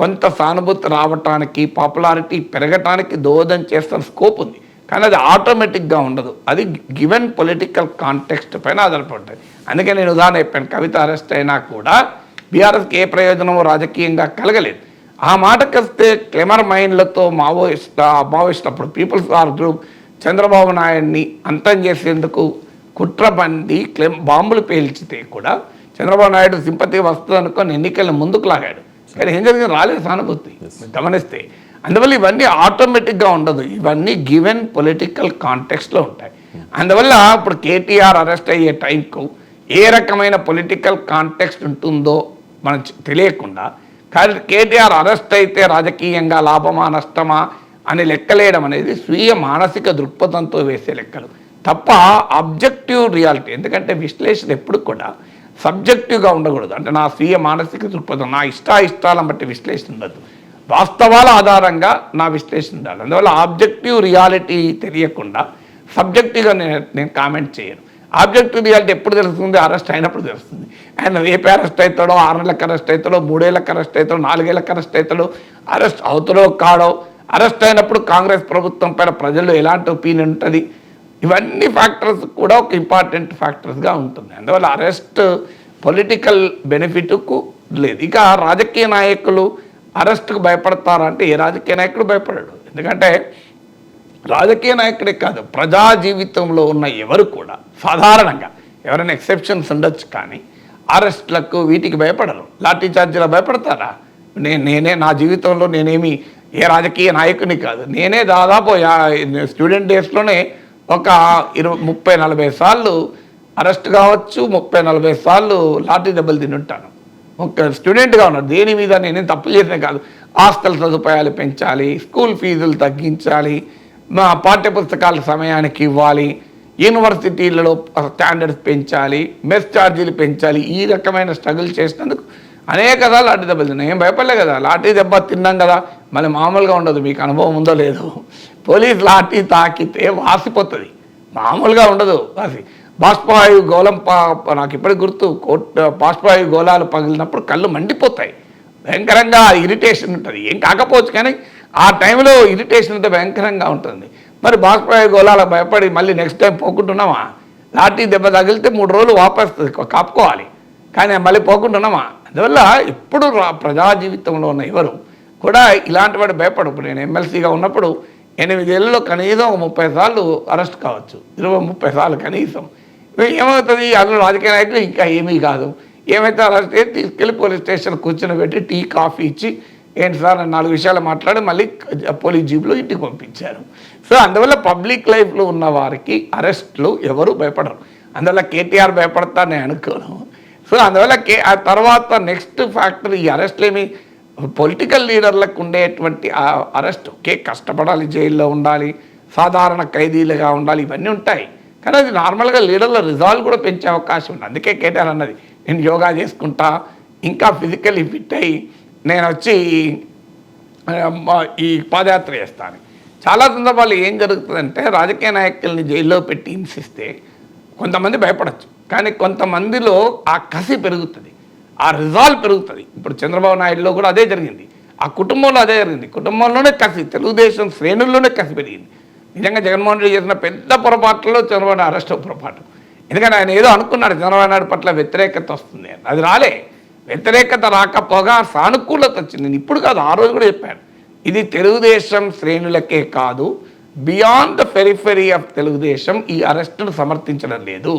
కొంత సానుభూతి రావటానికి, పాపులారిటీ పెరగటానికి దోహదం చేస్తున్న స్కోప్ ఉంది. కానీ అది ఆటోమేటిక్గా ఉండదు, అది గివెన్ పొలిటికల్ కాంటెక్స్ట్ పైన ఆధారపడుతుంది. అందుకే నేను ఉదాహరణ చెప్పాను, కవిత అరెస్ట్ అయినా కూడా బీఆర్ఎస్కి ఏ ప్రయోజనమో రాజకీయంగా కలగలేదు. ఆ మాటకు వస్తే క్లెమర్ మైండ్లతో మావోయిస్ట్ అప్పుడు పీపుల్స్ వార్ గ్రూప్ చంద్రబాబు నాయుడిని అంతం చేసేందుకు కుట్రబంది బాంబులు పేల్చితే కూడా చంద్రబాబు నాయుడు సింపతి వస్తుంది అనుకొని ఎన్నికలను ముందుకు లాగాడు. కానీ ఏం జరిగింది? రాలేదు సానుభూతి గమనిస్తే. అందువల్ల ఇవన్నీ ఆటోమేటిక్గా ఉండదు, ఇవన్నీ గివెన్ పొలిటికల్ కాంటెక్స్ట్లో ఉంటాయి. అందువల్ల ఇప్పుడు కేటీఆర్ అరెస్ట్ అయ్యే టైంకు ఏ రకమైన పొలిటికల్ కాంటెక్స్ట్ ఉంటుందో మనకు తెలియకుండా కేటీఆర్ అరెస్ట్ అయితే రాజకీయంగా లాభమా నష్టమా అని లెక్కలేయడం అనేది స్వీయ మానసిక దృక్పథంతో వేసే లెక్కలు తప్ప ఆబ్జెక్టివ్ రియాలిటీ. ఎందుకంటే విశ్లేషణ ఎప్పుడు కూడా సబ్జెక్టివ్గా ఉండకూడదు. అంటే నా స్వీయ మానసిక దృక్పథం, నా ఇష్టాలను బట్టి విశ్లేషణ ఉండదు, వాస్తవాల ఆధారంగా నా విశ్లేషణ ఉండాలి. అందువల్ల ఆబ్జెక్టివ్ రియాలిటీ తెలియకుండా సబ్జెక్టివ్గా నేను కామెంట్ చేయను. ఆబ్జెక్టివ్ రియాలిటీ ఎప్పుడు తెలుస్తుంది? అరెస్ట్ అయినప్పుడు తెలుస్తుంది. ఆయన రేపు అరెస్ట్ అవుతాడో, 6 నెలలకు అరెస్ట్ అవుతాడో, 3 ఏళ్ళకి అరెస్ట్ అవుతాడో, 4 ఏళ్ళకి అరెస్ట్ అవుతాడో, అరెస్ట్ అవుతాడో కాడో, అరెస్ట్ అయినప్పుడు కాంగ్రెస్ ప్రభుత్వం పైన ప్రజల్లో ఎలాంటి ఒపీనియన్ ఉంటుంది, ఇవన్నీ ఫ్యాక్టర్స్ కూడా ఒక ఇంపార్టెంట్ ఫ్యాక్టర్స్గా ఉంటుంది. అందువల్ల అరెస్ట్ పొలిటికల్ బెనిఫిట్కు లేదు. ఇక రాజకీయ నాయకులు అరెస్ట్కు భయపడతారంటే ఏ రాజకీయ నాయకుడు భయపడాడు. ఎందుకంటే రాజకీయ నాయకుడే కాదు, ప్రజా జీవితంలో ఉన్న ఎవరు కూడా సాధారణంగా ఎవరైనా ఎక్సెప్షన్స్ ఉండొచ్చు, కానీ అరెస్ట్లకు వీటికి భయపడరు. లాఠీ చార్జీలకు భయపడతారా? నేనే నా జీవితంలో నేనేమి ఏ రాజకీయ నాయకుని కాదు, నేనే దాదాపు స్టూడెంట్ డేస్లోనే ఒక 30-40 సార్లు అరెస్ట్ కావచ్చు, 30-40 సార్లు లాఠీ దెబ్బలు తింటాను. ఒక స్టూడెంట్గా ఉన్నాడు, దేని మీద నేనేం తప్పు చేసినా కాదు. హాస్టల్ సదుపాయాలు పెంచాలి, స్కూల్ ఫీజులు తగ్గించాలి, మా పాఠ్యపుస్తకాల సమయానికి ఇవ్వాలి, యూనివర్సిటీలలో స్టాండర్డ్స్ పెంచాలి, మెస్ ఛార్జీలు పెంచాలి, ఈ రకమైన స్ట్రగుల్ చేసినందుకు అనేక సార్లు లాఠీ దెబ్బలు తిన్నాం, ఏం భయపడలే కదా, లాఠీ దెబ్బ తిన్నాం కదా, మళ్ళీ మామూలుగా ఉండదు. మీకు అనుభవం ఉందో లేదో, పోలీస్ లాఠీ తాకితే వాసిపోతుంది, మామూలుగా ఉండదు వాసి. బాష్పవాయు గోళం నాకు ఇప్పటికి గుర్తు, బాష్పవాయు గోళాలు పగిలినప్పుడు కళ్ళు మండిపోతాయి, భయంకరంగా ఇరిటేషన్ ఉంటుంది. ఏం కాకపోవచ్చు కానీ ఆ టైంలో ఇరిటేషన్ అయితే భయంకరంగా ఉంటుంది. మరి బాష్పవాయు గోళాలకు భయపడి మళ్ళీ నెక్స్ట్ టైం పోకుంటున్నామా? లాఠీ దెబ్బ తగిలితే 3 రోజులు వాపస్ కాపుకోవాలి, కానీ మళ్ళీ పోకుంటున్నామా? అందువల్ల ఇప్పుడు ప్రజా జీవితంలో ఉన్న ఎవరు కూడా ఇలాంటి వాడు భయపడు. ఇప్పుడు నేను ఎమ్మెల్సీగా ఉన్నప్పుడు 8 ఏళ్ళలో కనీసం 30 సార్లు అరెస్ట్ కావచ్చు, 20-30 సార్లు కనీసం. ఏమవుతుంది, అందులో రాజకీయ నాయకులు ఇంకా ఏమీ కాదు, ఏమైతే అరెస్ట్ చేసి తీసుకెళ్ళి పోలీస్ స్టేషన్ కూర్చొని పెట్టి టీ కాఫీ ఇచ్చి ఏంటి సార్ 4 విషయాలు మాట్లాడి మళ్ళీ పోలీస్ జీబులో ఇంటికి పంపించారు. సో అందువల్ల పబ్లిక్ లైఫ్లో ఉన్న వారికి అరెస్ట్లు ఎవరు భయపడరు. అందువల్ల కేటీఆర్ భయపడతా నేను అనుకోను. సో అందువల్ల ఆ తర్వాత నెక్స్ట్ ఫ్యాక్టర్, ఈ అరెస్ట్లు ఏమి పొలిటికల్ లీడర్లకు ఉండేటువంటి అరెస్ట్, కష్టపడాలి, జైల్లో ఉండాలి, సాధారణ ఖైదీలుగా ఉండాలి, ఇవన్నీ ఉంటాయి. కానీ అది నార్మల్గా లీడర్ల రిజాల్వ్ కూడా పెంచే అవకాశం ఉంది. అందుకే కేటీఆర్ అన్నది, నేను యోగా చేసుకుంటా, ఇంకా ఫిజికల్లీ ఫిట్ అయ్యి నేను వచ్చి ఈ పాదయాత్ర చేస్తాను. చాలా సందర్భాలు ఏం జరుగుతుందంటే, రాజకీయ నాయకుల్ని జైల్లో పెట్టి హింసిస్తే కొంతమంది భయపడచ్చు, కానీ కొంతమందిలో ఆ కసి పెరుగుతుంది, ఆ రిజాల్వ్ పెరుగుతుంది. ఇప్పుడు చంద్రబాబు నాయుడులో కూడా అదే జరిగింది, ఆ కుటుంబంలో అదే జరిగింది. కుటుంబంలోనే కసి, తెలుగుదేశం శ్రేణుల్లోనే కసి పెరిగింది. నిజంగా జగన్మోహన్ రెడ్డి చేసిన పెద్ద పొరపాట్లలో చంద్రబాబు నాయుడు అరెస్ట్ పొరపాటు. ఎందుకంటే ఆయన ఏదో అనుకున్నాడు చంద్రబాబు నాయుడు పట్ల వ్యతిరేకత వస్తుంది, అది రాలే. వ్యతిరేకత రాకపోగా సానుకూలత వచ్చింది. నేను ఇప్పుడు కాదు, ఆ రోజు కూడా చెప్పాను, ఇది తెలుగుదేశం శ్రేణులకే కాదు, beyond the periphery of Telugu Desam ఈ అరెస్టును సమర్థించడం లేదు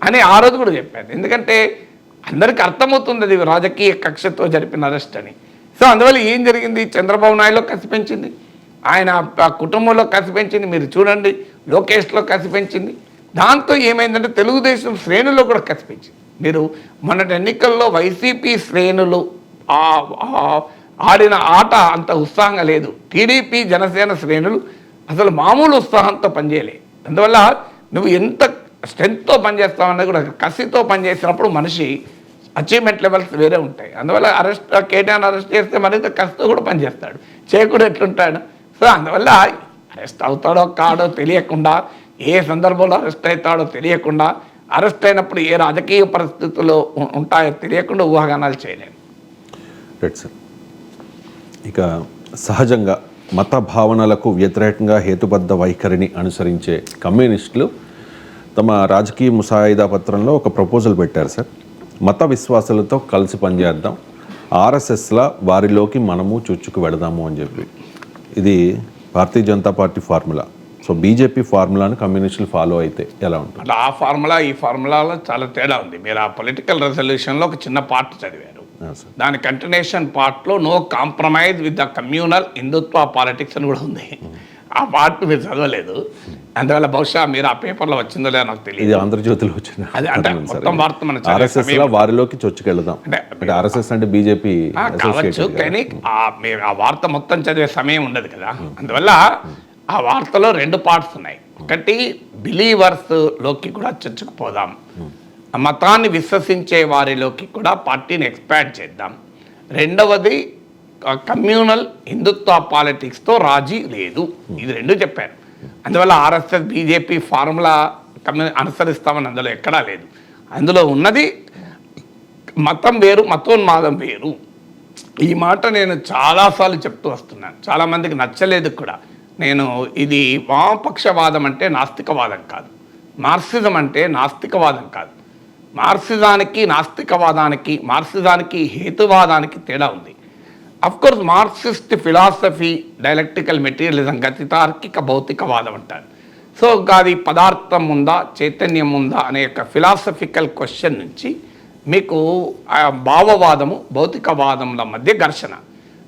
అని ఆ రోజు కూడా చెప్పాను. ఎందుకంటే అందరికీ అర్థమవుతుంది అది రాజకీయ కక్షతో జరిపిన అరెస్ట్ అని. సో అందువల్ల ఏం జరిగింది, చంద్రబాబు నాయుడులో కసి పెంచింది, ఆయన కుటుంబంలో కసి పెంచింది, మీరు చూడండి లోకేష్లో కసి పెంచింది. దాంతో ఏమైందంటే తెలుగుదేశం శ్రేణుల్లో కూడా కసి పెంచింది. మీరు మొన్నటి ఎన్నికల్లో వైసీపీ శ్రేణులు ఆడిన ఆట అంత ఉత్సాహంగా లేదు, టీడీపీ జనసేన శ్రేణులు అసలు మామూలు ఉత్సాహంతో పనిచేయలేదు. అందువల్ల నువ్వు ఎంత స్ట్రెంగ్త్తో పనిచేస్తావన్నది కూడా, కసితో పనిచేసినప్పుడు మనిషి అచీవ్మెంట్ లెవెల్స్ వేరే ఉంటాయి. అందువల్ల కేటీఆర్ అరెస్ట్ చేస్తే మరింత కసితో కూడా పనిచేస్తాడు, చేయకుండా ఎట్లుంటాడు. సో అందువల్ల అరెస్ట్ అవుతాడో కాడో తెలియకుండా, ఏ సందర్భంలో అరెస్ట్ అవుతాడో తెలియకుండా, అరెస్ట్ అయినప్పుడు ఏ రాజకీయ పరిస్థితుల్లో ఉంటాయో తెలియకుండా ఊహాగానాలు చేయలేము. Right sir. ఇక సహజంగా మత భావనలకు వ్యతిరేకంగా హేతుబద్ధ వైఖరిని అనుసరించే కమ్యూనిస్టులు తమ రాజకీయ ముసాయిదా పత్రంలో ఒక ప్రపోజల్ పెట్టారు సార్. మత విశ్వాసాలతో కలిసి పనిచేద్దాం, ఆర్ఎస్ఎస్లా వారిలోకి మనము చుచ్చుకు వెళదాము అని చెప్పి. ఇది Bharatiya Janata Party formula. So BJP ఫార్ములాను కమ్యూనిస్టులు ఫాలో అయితే ఎలా ఉంటుంది? ఆ ఫార్ములా ఈ ఫార్ములాలో చాలా తేడా ఉంది. మీరు ఆ పొలిటికల్ రెజల్యూషన్లో ఒక చిన్న పార్ట్ చదివారు, దాని కంటిన్యూషన్ పార్ట్లో no compromise with the communal Hindutva politics అని కూడా ఉంది. ఆ పార్ట్ మీరు చదవలేదు, అందువల్ల బహుశా మీరు ఆ పేపర్లో వచ్చిందో లేదో నాకు తెలియదు. ఇది ఆంధ్రజ్యోతిలో వచ్చింది. అది అంటే మొత్తం వార్త మనం ఆర్ఎస్ఎస్లో వారిలోకి చొచ్చుకెళ్దాం అంటే ఆర్ఎస్ఎస్ అంటే బీజేపీ కావచ్చు, కానీ ఆ వార్త మొత్తం చదివే సమయం ఉండదు కదా. అందువల్ల ఆ వార్తలో 2 పార్ట్స్ ఉన్నాయి. ఒకటి బిలీవర్స్లోకి కూడా చొచ్చుకుపోదాం, మతాన్ని విశ్వసించే వారిలోకి కూడా పార్టీని ఎక్స్పాండ్ చేద్దాం. రెండవది కమ్యూనల్ హిందుత్వ పాలిటిక్స్తో రాజీ లేదు. ఇది 2 చెప్పారు. అందువల్ల ఆర్ఎస్ఎస్ బీజేపీ ఫార్ములా అనుసరిస్తామని అందులో ఎక్కడా లేదు. అందులో ఉన్నది మతం వేరు, మతోన్మాదం వేరు. ఈ మాట నేను చాలాసార్లు చెప్తూ వస్తున్నాను, చాలామందికి నచ్చలేదు కూడా. నేను ఇది వామపక్షవాదం అంటే నాస్తికవాదం కాదు, మార్క్సిజం అంటే నాస్తికవాదం కాదు. మార్క్సిజానికి నాస్తికవాదానికి, మార్క్సిజానికి హేతువాదానికి తేడా ఉంది. Of course Marxist philosophy dialectical materialism గతితార్కిక భౌతికవాదం అంటారు. సో అది పదార్థం ఉందా చైతన్యం ఉందా అనే యొక్క ఫిలాసఫికల్ క్వశ్చన్ నుంచి మీకు భావవాదము భౌతికవాదముల మధ్య ఘర్షణ.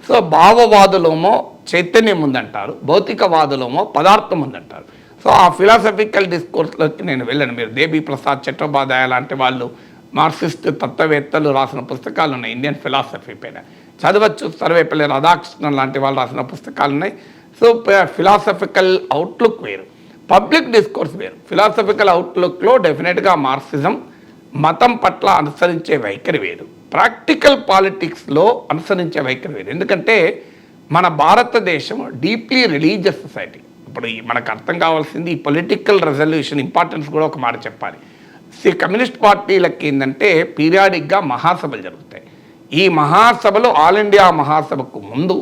సో భావవాదులోమో చైతన్యం ఉందంటారు, భౌతికవాదులోమో పదార్థం ఉందంటారు. సో ఆ ఫిలాసఫికల్ డిస్కోర్స్లోకి నేను వెళ్ళాను. మీరు దేబీ ప్రసాద్ చట్టోపాధ్యాయ లాంటి వాళ్ళు మార్క్సిస్ట్ తత్వవేత్తలు రాసిన పుస్తకాలు ఉన్నాయి ఇండియన్ ఫిలాసఫీ పైన, చదవచ్చు. సర్వేపల్లి రాధాకృష్ణన్ లాంటి వాళ్ళు రాసిన పుస్తకాలు ఉన్నాయి. సో ఫిలాసఫికల్ అవుట్లుక్ వేరు, పబ్లిక్ డిస్కోర్స్ వేరు. ఫిలాసఫికల్ అవుట్లుక్లో డెఫినెట్గా మార్క్సిజం మతం పట్ల అనుసరించే వైఖరి వేరు, ప్రాక్టికల్ పాలిటిక్స్లో అనుసరించే వైఖరి వేరు. ఎందుకంటే మన భారతదేశం డీప్లీ రిలీజియస్ సొసైటీ. ఇప్పుడు మనకు అర్థం కావాల్సింది ఈ పొలిటికల్ రెజల్యూషన్ ఇంపార్టెన్స్ కూడా ఒక మాట చెప్పాలి. కమ్యూనిస్ట్ పార్టీలకి ఏంటంటే పీరియాడిక్గా మహాసభలు జరుగుతాయి. ఈ మహాసభలు ఆల్ ఇండియా మహాసభకు ముందు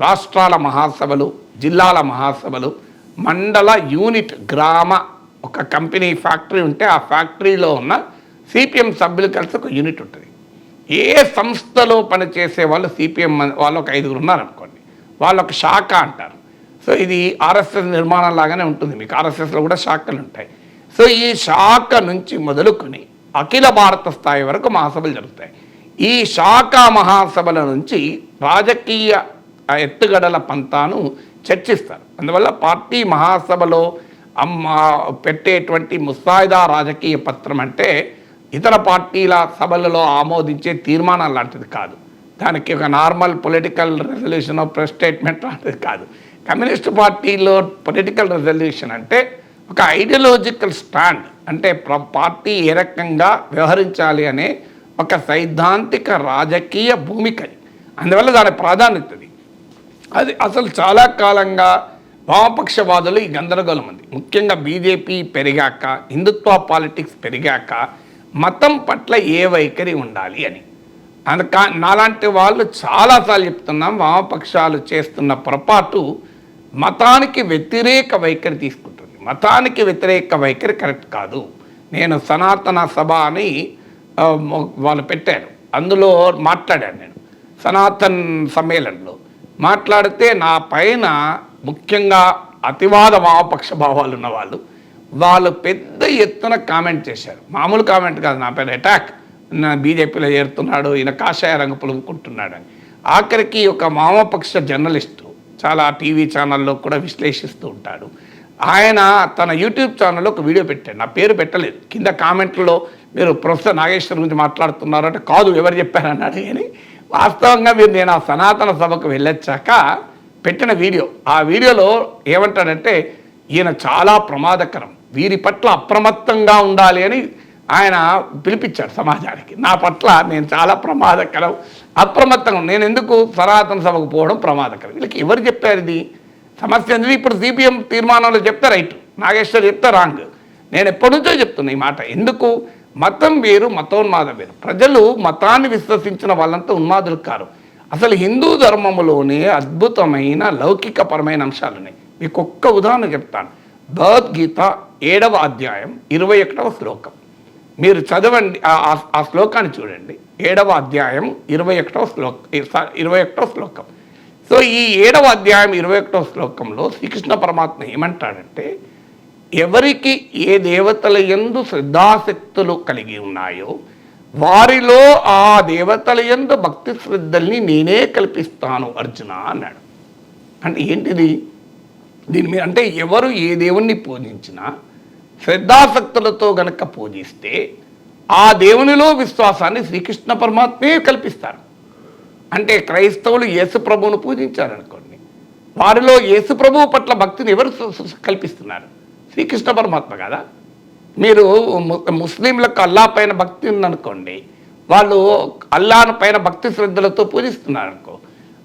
రాష్ట్రాల మహాసభలు, జిల్లాల మహాసభలు, మండల యూనిట్, గ్రామ, ఒక కంపెనీ ఫ్యాక్టరీ ఉంటే ఆ ఫ్యాక్టరీలో ఉన్న సిపిఎం సభ్యులు కలిసి ఒక యూనిట్ ఉంటుంది. ఏ సంస్థలో పనిచేసే వాళ్ళు సిపిఎం వాళ్ళు ఒక 5 ఉన్నారనుకోండి, వాళ్ళు ఒక శాఖ అంటారు. సో ఇది ఆర్ఎస్ఎస్ నిర్మాణం లాగానే ఉంటుంది. మీకు ఆర్ఎస్ఎస్లో కూడా శాఖలు ఉంటాయి. సో ఈ శాఖ నుంచి మొదలుకొని అఖిల భారత స్థాయి వరకు మహాసభలు జరుగుతాయి. ఈ శాఖ మహాసభల నుంచి రాజకీయ ఎత్తుగడల పంతాను చర్చిస్తారు. అందువల్ల పార్టీ మహాసభలో పెట్టేటువంటి ముసాయిదా రాజకీయ పత్రం అంటే ఇతర పార్టీల సభలలో ఆమోదించే తీర్మానం లాంటిది కాదు. దానికి ఒక normal political resolution press statement లాంటిది కాదు. కమ్యూనిస్ట్ పార్టీలో పొలిటికల్ రెజల్యూషన్ అంటే ఒక ఐడియాలజికల్ స్టాండ్, అంటే పార్టీ ఏ రకంగా వ్యవహరించాలి అనే ఒక సైద్ధాంతిక రాజకీయ భూమికది. అందువల్ల దాని ప్రాధాన్యతది. అది అసలు చాలా కాలంగా వామపక్షవాదులు ఈ గందరగోళం ఉంది. ముఖ్యంగా బీజేపీ పెరిగాక, హిందుత్వ పాలిటిక్స్ పెరిగాక మతం పట్ల ఏ వైఖరి ఉండాలి అని. నాలాంటి వాళ్ళు చాలాసార్లు చెప్తున్నాం, వామపక్షాలు చేస్తున్న పొరపాటు మతానికి వ్యతిరేక వైఖరి తీసుకుంటుంది. మతానికి వ్యతిరేక వైఖరి కరెక్ట్ కాదు. నేను సనాతన సభ అని వాళ్ళు పెట్టారు, అందులో మాట్లాడాను. నేను సనాతన్ సమ్మేళనంలో మాట్లాడితే నా పైన ముఖ్యంగా అతివాద వామపక్ష భావాలు ఉన్న వాళ్ళు పెద్ద ఎత్తున కామెంట్ చేశారు. మామూలు కామెంట్ కాదు, నా పైన అటాక్. నా బీజేపీలో చేరుతున్నాడు, ఈయన కాషాయ రంగు పులుముకుంటున్నాడు అని. ఆఖరికి ఒక వామపక్ష జర్నలిస్టు చాలా టీవీ ఛానల్లో కూడా విశ్లేషిస్తూ ఉంటాడు. ఆయన తన యూట్యూబ్ ఛానల్లో ఒక వీడియో పెట్టాడు, నా పేరు పెట్టలేదు. కింద కామెంట్లో మీరు ప్రొఫెసర్ నాగేశ్వర్ గురించి మాట్లాడుతున్నారు అంటే, కాదు ఎవరు చెప్పారన్నాడు. కానీ వాస్తవంగా మీరు నేను ఆ సనాతన సభకు వెళ్ళొచ్చాక పెట్టిన వీడియో, ఆ వీడియోలో ఏమంటాడంటే ఈయన చాలా ప్రమాదకరం, వీరి పట్ల అప్రమత్తంగా ఉండాలి అని ఆయన పిలిపించాడు సమాజానికి. నా పట్ల నేను చాలా ప్రమాదకరం, అప్రమత్తంగా, నేను ఎందుకు సనాతన సభకు పోవడం ప్రమాదకరం. వీళ్ళకి ఎవరు చెప్పారు ఇది సమస్య అనేది? ఇప్పుడు సిపిఎం తీర్మానంలో చెప్తే రైట్, నాగేశ్వర్ చెప్తే రాంగ్. నేను ఎప్పటి నుంచో చెప్తున్నా ఈ మాట. ఎందుకు? మతం వేరు, మతోన్మాదం వేరు. ప్రజలు మతాన్ని విశ్వసించిన వాళ్ళంతా ఉన్మాదులు కారు. అసలు హిందూ ధర్మములోనే అద్భుతమైన లౌకికపరమైన అంశాలు ఉన్నాయి. మీకు ఒక్క ఉదాహరణ చెప్తాను. భగవద్గీత 7వ అధ్యాయం 21వ శ్లోకం మీరు చదవండి. ఆ శ్లోకాన్ని చూడండి. 7వ అధ్యాయం 21వ శ్లోకం. సో ఈ 7వ అధ్యాయం 21వ శ్లోకంలో శ్రీకృష్ణ పరమాత్మ ఏమంటాడంటే, ఎవరికి ఏ దేవతల యందు శ్రద్ధాశక్తులు కలిగి ఉన్నాయో వారిలో ఆ దేవతల యందు భక్తి శ్రద్ధల్ని నేనే కల్పిస్తాను అర్జున అన్నాడు. అంటే ఏంటిది? దీని మీద అంటే ఎవరు ఏ దేవుణ్ణి పూజించినా శ్రద్ధాశక్తులతో గనక పూజిస్తే ఆ దేవునిలో విశ్వాసాన్ని శ్రీకృష్ణ పరమాత్మే కల్పిస్తారు. అంటే క్రైస్తవులు యేసు ప్రభువును పూజించారనుకోండి, వారిలో యేసు ప్రభువు పట్ల భక్తిని ఎవరు కల్పిస్తున్నారు? శ్రీకృష్ణ పరమాత్మ కదా. మీరు ముస్లింలకు అల్లా పైన భక్తి ఉందనుకోండి, వాళ్ళు అల్లా పైన భక్తి శ్రద్ధలతో పూజిస్తున్నారు అనుకో,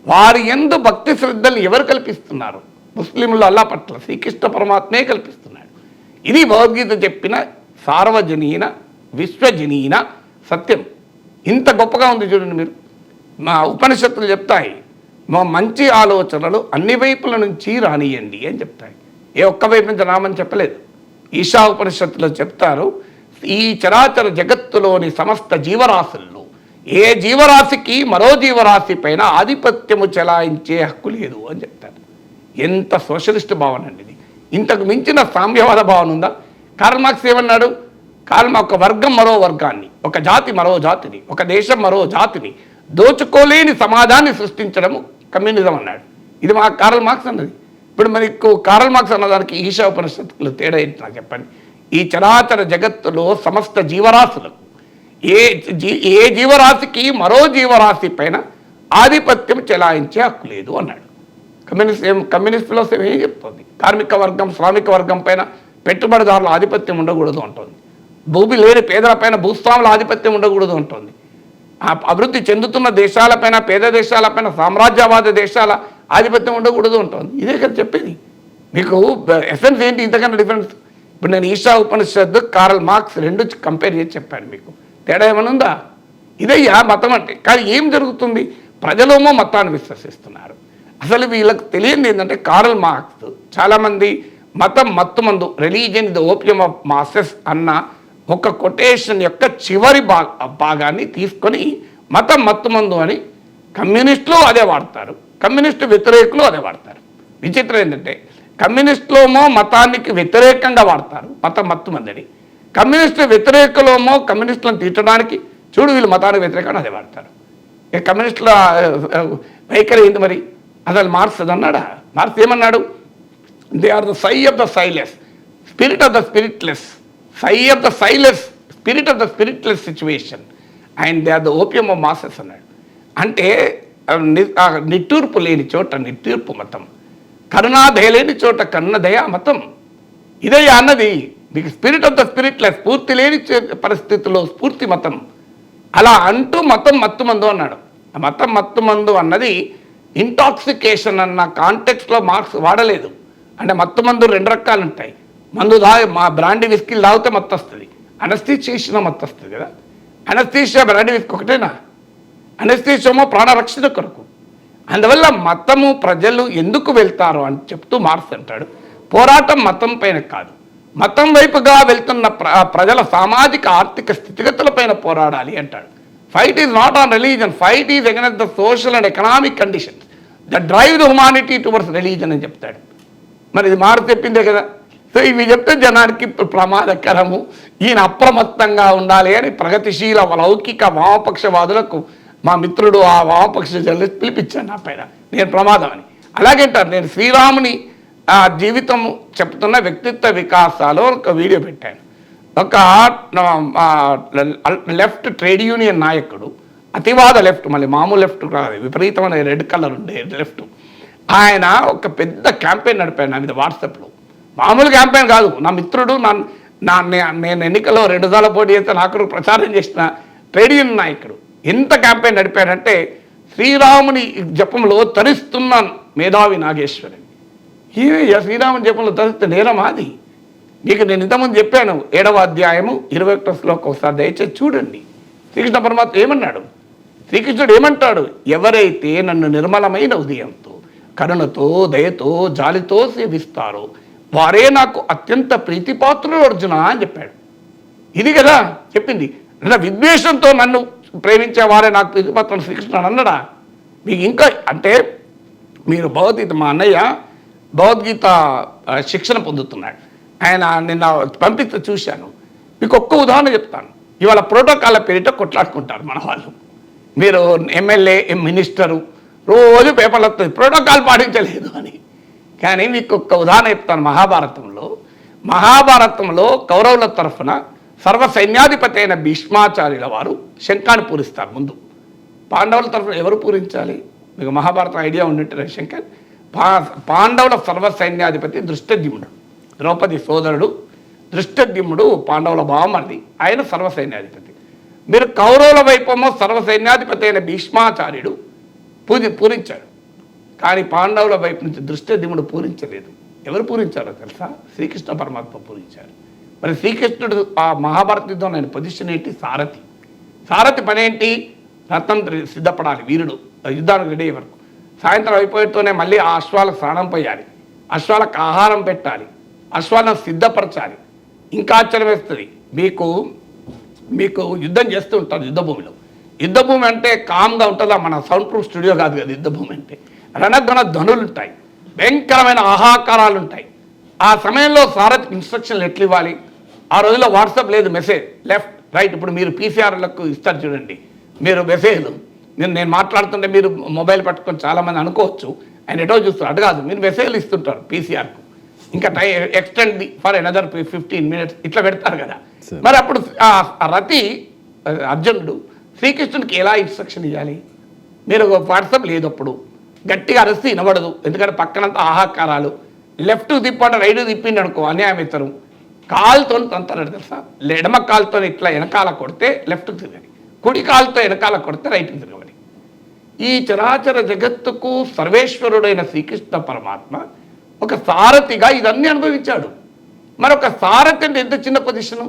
వారి యందు భక్తి శ్రద్ధలు ఎవరు కల్పిస్తున్నారు? ముస్లింలు అల్లా పట్ల శ్రీకృష్ణ పరమాత్మే కల్పిస్తున్నాడు. ఇది భగవద్గీత చెప్పిన సార్వజనీన విశ్వజనీన సత్యం. ఇంత గొప్పగా ఉంది చూడండి. మీరు మా ఉపనిషత్తులు చెప్తాయి, మా మంచి ఆలోచనలు అన్ని వైపుల నుంచి రానియండి అని చెప్తాయి. ఏ ఒక్క వైపు నుంచి రామని చెప్పలేదు. ఈశా ఉపనిషత్తులో చెప్తారు, ఈ చరాచర జగత్తులోని సమస్త జీవరాశుల్లో ఏ జీవరాశికి మరో జీవరాశి పైన ఆధిపత్యము చెలాయించే హక్కు లేదు అని చెప్తారు. ఎంత సోషలిస్ట్ భావన అండి ఇది. ఇంతకు మించిన సామ్యవాద భావన ఉందా? కార్ల్ మార్క్స్ ఏమన్నాడు? ఒక వర్గం మరో వర్గాన్ని, ఒక జాతి మరో జాతిని, ఒక దేశం మరో జాతిని దోచుకోలేని సమాజాన్ని సృష్టించడము కమ్యూనిజం అన్నాడు. ఇది మా కార్ల్ మార్క్స్ అన్నది. ఇప్పుడు మనకు కార్ల్ మార్క్స్ అన్నదానికి ఈశా ఉపనిషత్తులు తేడా ఏంటి నాకు చెప్పండి. ఈ చరాచర జగత్తులో సమస్త జీవరాశులకు ఏ జీవరాశికి మరో జీవరాశి పైన ఆధిపత్యం చెలాయించే హక్కు లేదు అన్నాడు. కమ్యూనిస్ట్ ఫిలాసఫీ ఏం చెప్తుంది? కార్మిక వర్గం, శ్రామిక వర్గం పైన పెట్టుబడిదారుల ఆధిపత్యం ఉండకూడదు అంటుంది. భూమి లేని పేదల పైన భూస్వాముల ఆధిపత్యం ఉండకూడదు అంటుంది. ఆ అభివృద్ధి చెందుతున్న దేశాలపైన, పేద దేశాలపైన, సామ్రాజ్యవాద దేశాల ఆధిపత్యం ఉండకూడదు ఉంటుంది. ఇదే కదా చెప్పేది. మీకు ఎసెన్స్ ఏంటి ఇంతకన్నా డిఫరెన్స్? ఇప్పుడు నేను ఈషా ఉపనిషత్తు, కారల్ మార్క్స్ రెండు కంపేర్ చేసి చెప్పాను. మీకు తేడా ఏమైనా ఉందా? ఇదయ్యా మతం అంటే. కానీ ఏం జరుగుతుంది? ప్రజలేమో మతాన్ని విశ్వసిస్తున్నారు. అసలు వీళ్ళకి తెలియదు ఏంటంటే, కారల్ మార్క్స్ చాలామంది మతం మత్తుమందు, religion the opium of masses అన్న ఒక కొటేషన్ యొక్క చివరి భాగాన్ని తీసుకొని మతం మత్తుమందు అని కమ్యూనిస్టులు అదే వాడతారు, కమ్యూనిస్టు వ్యతిరేకులు అదే వాడతారు. విచిత్రం ఏంటంటే, కమ్యూనిస్టులోమో మతానికి వ్యతిరేకంగా వాడతారు మతం మత్తుమందని, కమ్యూనిస్టు వ్యతిరేకులేమో కమ్యూనిస్టులను తీర్చడానికి చూడు వీళ్ళు మతానికి వ్యతిరేకంగా అదే వాడతారు. ఇక కమ్యూనిస్టుల వైఖరి ఏంటి మరి? అసలు మార్క్స్ అది అన్నాడా? మార్క్స్ ఏమన్నాడు? They are the sigh of the sighless, spirit of the spiritless, sigh of the sighless, spirit of the spiritless situation and they are the opium of masses అన్నాడు. అంటే నిట్టూర్పు లేని చోట నిట్టూర్పు మతం, కరుణాదయ లేని చోట కరుణదయ మతం. ఇదే అన్నది మీకు స్పిరిట్ ఆఫ్ ద స్పిరిట్లెస్, స్ఫూర్తి లేని పరిస్థితుల్లో స్ఫూర్తి మతం. అలా అంటూ మతం మత్తుమందు అన్నాడు. ఆ మతం మత్తుమందు అన్నది ఇంటాక్సికేషన్ అన్న కాంటెక్స్లో మార్క్స్ వాడలేదు. అంటే మత్తుమందు రెండు రకాలు ఉంటాయి. మందు మా బ్రాండీ విస్కీలు తాగితే మత్తు వస్తుంది, అనస్థీషియా మత్తు వస్తుంది కదా. అనస్థీషియా బ్రాండీ విస్కీ ఒకటేనా? అనస్థీషియామో ప్రాణరక్షణ కొరకు. అందువల్ల మతము ప్రజలు ఎందుకు వెళ్తారు అని చెప్తూ మార్క్స్ అంటాడు, పోరాటం మతం పైన కాదు, మతం వైపుగా వెళ్తున్న ప్రజల సామాజిక ఆర్థిక స్థితిగతులపైన పోరాడాలి అంటాడు. Fight is not on religion, fight is against the social and economic conditions the drive the humanity towards religion అని చెప్తాడు. మరి ఇది మార్క్స్ చెప్పిందే కదా. సో ఇవి చెప్తే జనానికి ప్రమాదకరము, ఈయన అప్రమత్తంగా ఉండాలి అని ప్రగతిశీల లౌకిక వామపక్షవాదులకు మా మిత్రుడు ఆ వామపక్ష జర్నలిస్ట్ పిలిపించాను నా పైన నేను ప్రమాదం అని. అలాగంటారు. నేను శ్రీరాముని జీవితం చెప్తున్న వ్యక్తిత్వ వికాసాలు ఒక వీడియో పెట్టాను. ఒక లెఫ్ట్ ట్రేడ్ యూనియన్ నాయకుడు, అతివాద లెఫ్ట్, మళ్ళీ మామూలు లెఫ్ట్ కాదు, విపరీతమైన రెడ్ కలర్ ఉండే లెఫ్ట్, ఆయన ఒక పెద్ద క్యాంపెయిన్ నడిపాడు నా మీద వాట్సాప్లో. మామూలు క్యాంపెయిన్ కాదు, నా మిత్రుడు నేను ఎన్నికల్లో 2 సార్లు పోటీ చేస్తే నాకు ప్రచారం చేసిన ట్రేడ్ యూనియన్ నాయకుడు ఎంత క్యాంపెయిన్ నడిపాడంటే, శ్రీరాముని జపంలో తరిస్తున్నాను మేధావి నాగేశ్వరి. శ్రీరాముని జపంలో తరిస్తే నేరం అది. మీకు నేను ఇంతకుముందు చెప్పాను, 7వ అధ్యాయము 21వ శ్లోకం ఒకసారి దయచేసి చూడండి. శ్రీకృష్ణ పరమాత్మ ఏమన్నాడు? శ్రీకృష్ణుడు ఏమంటాడు? ఎవరైతే నన్ను నిర్మలమైన ఉదయంతో, కరుణతో, దయతో, జాలితో సేవిస్తారో వారే నాకు అత్యంత ప్రీతిపాత్రులు అర్జున అని చెప్పాడు. ఇది కదా చెప్పింది. విద్వేషంతో నన్ను ప్రేమించే వారే నాకు ప్రీతిపాత్రులు శ్రీకృష్ణుడు అన్నాడా? మీకు ఇంకా అంటే మీరు భగవద్గీత, మా అన్నయ్య భగవద్గీత శిక్షణ పొందుతున్నాడు, ఆయన నిన్న పంపిస్తే చూశాను. మీకు ఒక్క ఉదాహరణ చెప్తాను. ఇవాళ ప్రోటోకాల్ పేరిట కొట్లాడుకుంటారు మన వాళ్ళు. మీరు ఎమ్మెల్యే, మినిస్టరు రోజు పేపర్లు వస్తుంది ప్రోటోకాల్ పాటించలేదు అని. కానీ మీకు ఒక్క ఉదాహరణ చెప్తాను. మహాభారతంలో కౌరవుల తరఫున సర్వ సైన్యాధిపతి అయిన భీష్మాచార్యుల వారు శంఖాన్ని పూరిస్తారు. ముందు పాండవుల తరఫున ఎవరు పూరించాలి? మీకు మహాభారతం ఐడియా ఉండింటారు. శంఖ పాండవుల సర్వ సైన్యాధిపతి దృష్టద్యుమ్నుడు, ద్రౌపది సోదరుడు దృష్టద్యుమ్నుడు పాండవుల బావమరిది, ఆయన సర్వ సైన్యాధిపతి. మీరు కౌరవుల వైపేమో సర్వ సైన్యాధిపతి అయిన భీష్మాచార్యుడు పూరించాడు. కానీ పాండవుల వైపు నుంచి దృష్టద్యుమ్నుడు పూరించలేదు. ఎవరు పూరించారో తెలుసా? శ్రీకృష్ణ పరమాత్మ పూరించారు. మరి శ్రీకృష్ణుడు ఆ మహాభారత యుద్ధం ఆయన పొజిషన్ ఏంటి? సారథి. సారథి పని ఏంటి? రథం సిద్ధపడాలి, వీరుడు యుద్ధానికి రెడీ అయ్యే వరకు. సాయంత్రం అయిపోయేతోనే మళ్ళీ ఆ అశ్వాలకు స్నానం పోయాలి, అశ్వాలకు ఆహారం పెట్టాలి, అశ్వాలను సిద్ధపరచాలి. ఇంకా ఆశ్చర్యం వేస్తుంది. మీకు యుద్ధం చేస్తూ ఉంటారు యుద్ధభూమిలో. యుద్ధభూమి అంటే కామ్గా ఉంటుందా? మన సౌండ్ ప్రూఫ్ స్టూడియో కాదు కదా యుద్ధభూమి అంటే. రణగణ ధ్వనులు ఉంటాయి, భయంకరమైన ఆహాకారాలు ఉంటాయి. ఆ సమయంలో సారథికి ఇన్స్ట్రక్షన్లు ఎట్లు ఇవ్వాలి? ఆ రోజుల్లో వాట్సాప్ లేదు, మెసేజ్ లెఫ్ట్ రైట్. ఇప్పుడు మీరు పీసీఆర్లకు ఇస్తారు చూడండి, మీరు మెసేజ్లు. నేను మాట్లాడుతుంటే మీరు మొబైల్ పట్టుకొని చాలామంది అనుకోవచ్చు ఆయన ఎటో చూస్తారు. అటు కాదు, మీరు మెసేజ్లు ఇస్తుంటారు పీసీఆర్కు. ఇంకా ఎక్స్టెండ్ ఫర్ అనదర్ 15 minutes ఇట్లా పెడతారు కదా. మరి అప్పుడు ఆ రతి అర్జునుడు శ్రీకృష్ణుడికి ఎలా ఇన్స్ట్రక్షన్ ఇవ్వాలి? మీరు వాట్సాప్ లేదు, అప్పుడు గట్టిగా అరిస్తే వినబడదు, ఎందుకంటే పక్కనంతా ఆహాకారాలు. లెఫ్ట్ తిప్పండి, రైట్ తిప్పిండి అనుకో అన్యాయం ఇస్తారు. కాలుతో తంతారు తెలుసా? ఎడమ కాలుతో ఇట్లా వెనకాల కొడితే లెఫ్ట్ తిరగని, కుడి కాలుతో వెనకాల కొడితే రైట్కి తిరగమని. ఈ చరాచర జగత్తుకు సర్వేశ్వరుడైన శ్రీకృష్ణ పరమాత్మ ఒక సారథిగా ఇదన్నీ అనుభవించాడు. మరొక సారథి అంటే ఎంత చిన్న పొజిషను,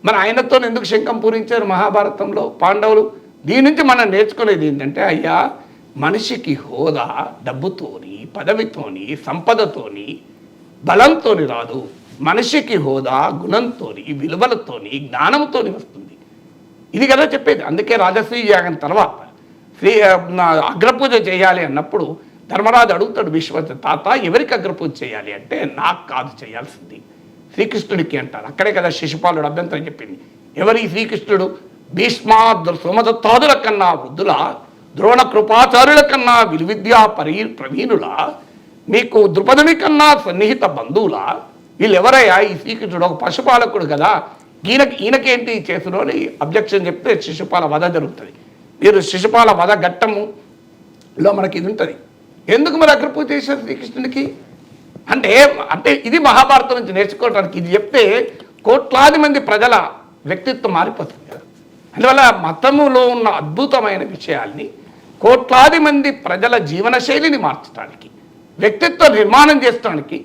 మరి ఆయనతో ఎందుకు శంఖం పూరించారు మహాభారతంలో పాండవులు? దీని నుంచి మనం నేర్చుకునేది ఏంటంటే, అయ్యా మనిషికి హోదా డబ్బుతోని, పదవితోని, సంపదతోని, బలంతోని రాదు. మనిషికి హోదా గుణంతోని, విలువలతోని, జ్ఞానంతోని వస్తుంది. ఇది కదా చెప్పేది. అందుకే రాజశ్రీ యాగం తర్వాత అగ్రపూజ చేయాలి అన్నప్పుడు ధర్మరాజు అడుగుతాడు విశ్వత తాత ఎవరికి అగ్రపూజ చేయాలి అంటే, నాకు కాదు చేయాల్సింది శ్రీకృష్ణుడికి అంటారు. అక్కడే కదా శిశుపాలుడు అభ్యంతరం చెప్పింది. ఎవరి శ్రీకృష్ణుడు? భీష్మ సోమదత్తాదుల కన్నా వృద్ధుల, ద్రోణ కృపాచార్యుల కన్నా విలువిద్యా ప్రవీణుల, మీకు ద్రుపదుని కన్నా సన్నిహిత బంధువుల, వీళ్ళెవరయ్యా? ఈ శ్రీకృష్ణుడు ఒక పశుపాలకుడు కదా, ఈయనకేంటి చేసుడు అని అబ్జెక్షన్ చెప్తే శిశుపాల వధ జరుగుతుంది. మీరు శిశుపాల వధ ఘట్టములో మనకి ఇది ఉంటుంది. ఎందుకు మరి అగ్రపూజ చేశారు శ్రీకృష్ణునికి అంటే ఇది మహాభారతం నుంచి నేర్చుకోవడానికి. ఇది చెప్తే కోట్లాది మంది ప్రజల వ్యక్తిత్వం మారిపోతుంది కదా. అందువల్ల మతములో ఉన్న అద్భుతమైన విషయాల్ని కోట్లాది మంది ప్రజల జీవనశైలిని మార్చడానికి, వ్యక్తిత్వ నిర్మాణం చేయడానికి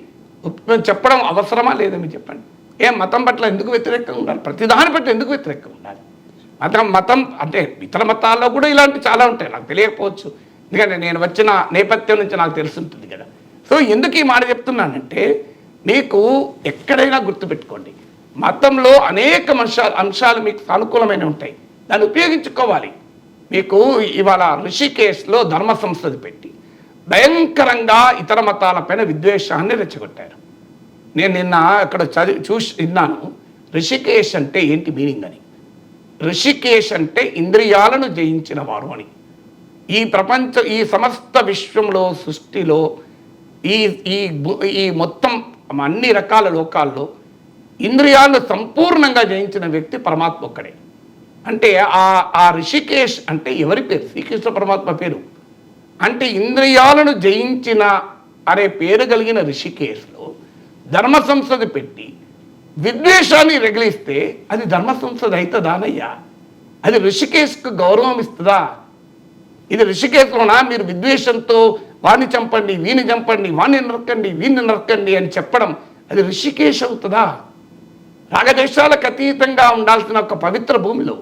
చెప్పడం అవసరమా లేదా మీరు చెప్పండి. మతం పట్ల ఎందుకు వ్యతిరేకంగా ఉండాలి? ప్రతిదాని పట్ల ఎందుకు వ్యతిరేకంగా ఉండాలి? మతం అంటే ఇతర మతాల్లో కూడా ఇలాంటి చాలా ఉంటాయి, నాకు తెలియకపోవచ్చు. ఎందుకంటే నేను వచ్చిన నేపథ్యం నుంచి నాకు తెలుసుంటుంది కదా. సో ఎందుకు ఈ మాట చెప్తున్నానంటే, మీకు ఎక్కడైనా గుర్తుపెట్టుకోండి, మతంలో అనేక అంశాలు మీకు సానుకూలమైన ఉంటాయి, దాన్ని ఉపయోగించుకోవాలి. మీకు ఇవాళ ఋషికేశ్లో ధర్మ సంస్థది పెట్టి భయంకరంగా ఇతర మతాలపైన విద్వేషాన్ని రెచ్చగొట్టారు. నేను నిన్న అక్కడ విన్నాను, ఋషికేశ్ అంటే ఏంటి మీనింగ్ అని. ఋషికేశ్ అంటే ఇంద్రియాలను జయించిన వారు అని. ఈ సమస్త విశ్వంలో, సృష్టిలో, ఈ మొత్తం అన్ని రకాల లోకాల్లో ఇంద్రియాలను సంపూర్ణంగా జయించిన వ్యక్తి పరమాత్మ ఒక్కడే. అంటే ఆ ఋషికేశ్ అంటే ఎవరి పేరు? శ్రీకృష్ణ పరమాత్మ పేరు. అంటే ఇంద్రియాలను జయించిన అనే పేరు కలిగిన ఋషికేశ్లో ధర్మ సంస్థ పెట్టి విద్వేషాన్ని రగిలిస్తే అది ధర్మ సంస్థ అవుతుందానయ్యా? అది ఋషికేశ్కు గౌరవం ఇస్తుందా? ఇది ఋషికేశ్లోనా మీరు విద్వేషంతో వాణ్ణి చంపండి, వీని చంపండి, వాణ్ణి నరకండి, వీణ్ణి నరకండి అని చెప్పడం అది ఋషికేశ్ అవుతుందా? రాగదేశాలకు అతీతంగా ఉండాల్సిన ఒక పవిత్ర భూమిలో,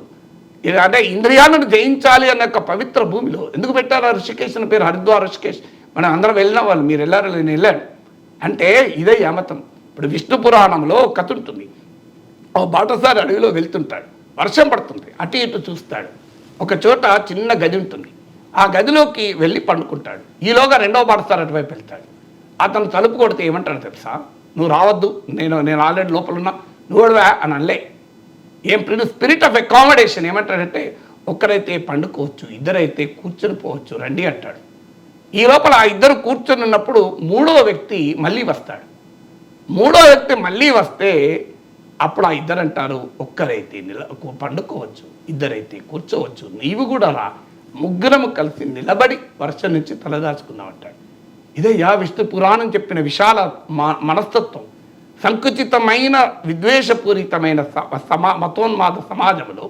అంటే ఇంద్రియాలను జయించాలి అనే ఒక పవిత్ర భూమిలో ఎందుకు పెట్టారు ఆ ఋషికేశ్ అని పేరు? హరిద్వార్ ఋషికేశ్. మనం అందరం వెళ్ళిన వాళ్ళు, మీరు వెళ్ళారు, నేను వెళ్ళాను. అంటే ఇదే యామతం. ఇప్పుడు విష్ణు పురాణంలో కథ ఉంటుంది. ఓ బాటసారి అడవిలో వెళ్తుంటాడు, వర్షం పడుతుంది, అటు ఇటు చూస్తాడు. ఒక చోట చిన్న గది ఉంటుంది, ఆ గదిలోకి వెళ్ళి పండుకుంటాడు. ఈలోగా రెండవ బాటసారి అటువైపు వెళ్తాడు. అతను తలుపు కొడితే ఏమంటాడు తెలుసా? నువ్వు రావద్దు, నేను ఆల్రెడీ లోపల ఉన్నా, నువ్వు కూడా అని అనలే. స్పిరిట్ ఆఫ్ అకామిడేషన్ ఏమంటాడంటే, ఒక్కరైతే పండుకోవచ్చు, ఇద్దరైతే కూర్చొని పోవచ్చు, రండి అంటాడు. ఈ లోపల ఆ ఇద్దరు కూర్చొని ఉన్నప్పుడు మూడవ వ్యక్తి మళ్ళీ వస్తాడు. మూడో వ్యక్తి మళ్ళీ వస్తే అప్పుడు ఆ ఇద్దరు అంటారు, ఒక్కరైతే పండుకోవచ్చు, ఇద్దరైతే కూర్చోవచ్చు, నీవు కూడా రా, ముగ్గురము కలిసి నిలబడి వర్షం నుంచి తలదాచుకుందాం అంటాడు. ఇదయ్యా విష్ణు పురాణం చెప్పిన విశాల మనస్తత్వం. సంకుచితమైన విద్వేషపూరితమైన మతోన్మాద సమాజంలో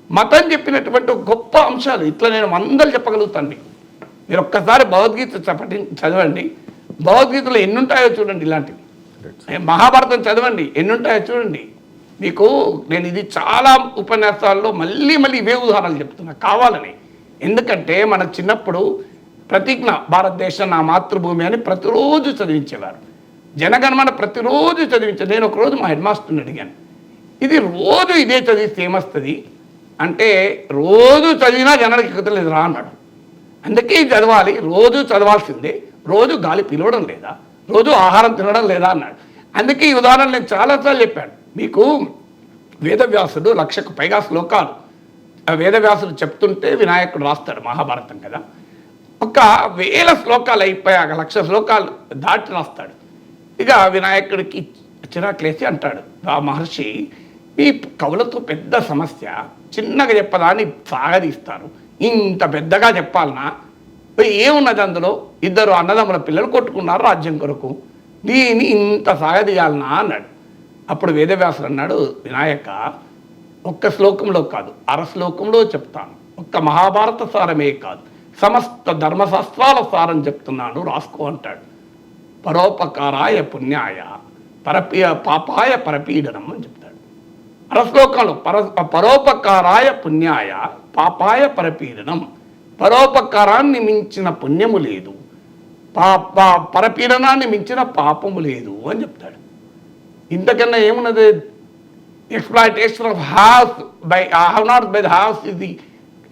మతం చెప్పినటువంటి గొప్ప అంశాలు ఇట్లా నేను వందలు చెప్పగలుగుతాను మీకు. మీరు ఒక్కసారి భగవద్గీత చదవండి, భగవద్గీతలో ఎన్ని ఉంటాయో చూడండి. ఇలాంటివి మహాభారతం చదవండి, ఎన్ని ఉంటాయో చూడండి. మీకు నేను ఇది చాలా ఉపన్యాసాల్లో మళ్ళీ ఇవే ఉదాహరణలు చెప్తున్నా కావాలని. ఎందుకంటే మన చిన్నప్పుడు ప్రతిజ్ఞ, భారతదేశం నా మాతృభూమి అని ప్రతిరోజు చదివించేవారు. జనగణమన ప్రతిరోజు చదివించారు. నేను ఒకరోజు మా హెడ్ మాస్టర్ని అడిగాను, ఇది రోజు ఇదే చదివిస్తే ఏమొస్తుంది అంటే, రోజు చదివినా జనానికి ఎక్కుతలేదు రా అన్నాడు. అందుకే చదవాలి, రోజు చదవాల్సిందే, రోజు గాలి పిలవడం లేదా, రోజు ఆహారం తినడం లేదా అన్నాడు. అందుకే ఈ ఉదాహరణ నేను చాలాసార్లు చెప్పాను మీకు. వేదవ్యాసుడు 1,00,000కు పైగా శ్లోకాలు వేదవ్యాసుడు చెప్తుంటే వినాయకుడు రాస్తాడు మహాభారతం కదా. 1,000 శ్లోకాలు అయిపోయాక 1,00,000 శ్లోకాలు దాటి రాస్తాడు. ఇక వినాయకుడికి చిరాకులేసి అంటాడు, ఆ మహర్షి ఈ కవులతో పెద్ద సమస్య, చిన్నగా చెప్పదాన్ని సాగదీస్తారు, ఇంత పెద్దగా చెప్పాలనా? ఏమున్నది అందులో? ఇద్దరు అన్నదమ్ముల పిల్లలు కొట్టుకున్నారు రాజ్యం కొరకు, దీన్ని ఇంత సాగదీయాలనా అన్నాడు. అప్పుడు వేదవ్యాసుడు అన్నాడు, వినాయక ఒక్క శ్లోకంలో కాదు, అర శ్లోకంలో చెప్తాను. ఒక్క మహాభారత సారమే కాదు, సమస్త ధర్మశాస్త్రాల సారం చెప్తున్నాను, రాసుకో అంటాడు. పరోపకారాయ పుణ్యాయ పాపాయ పరపీడనం అని చెప్తాడు. అర శ్లోకంలో పరోపకారాయ పుణ్యాయ పాపాయ పరపీడనం. పరోపకారాన్ని మించిన పుణ్యము లేదు, పరపీడనాన్ని మించిన పాపము లేదు అని చెప్తాడు. ఇంతకన్నా ఏమున్నది? Exploitation of haves by have not by the haves is the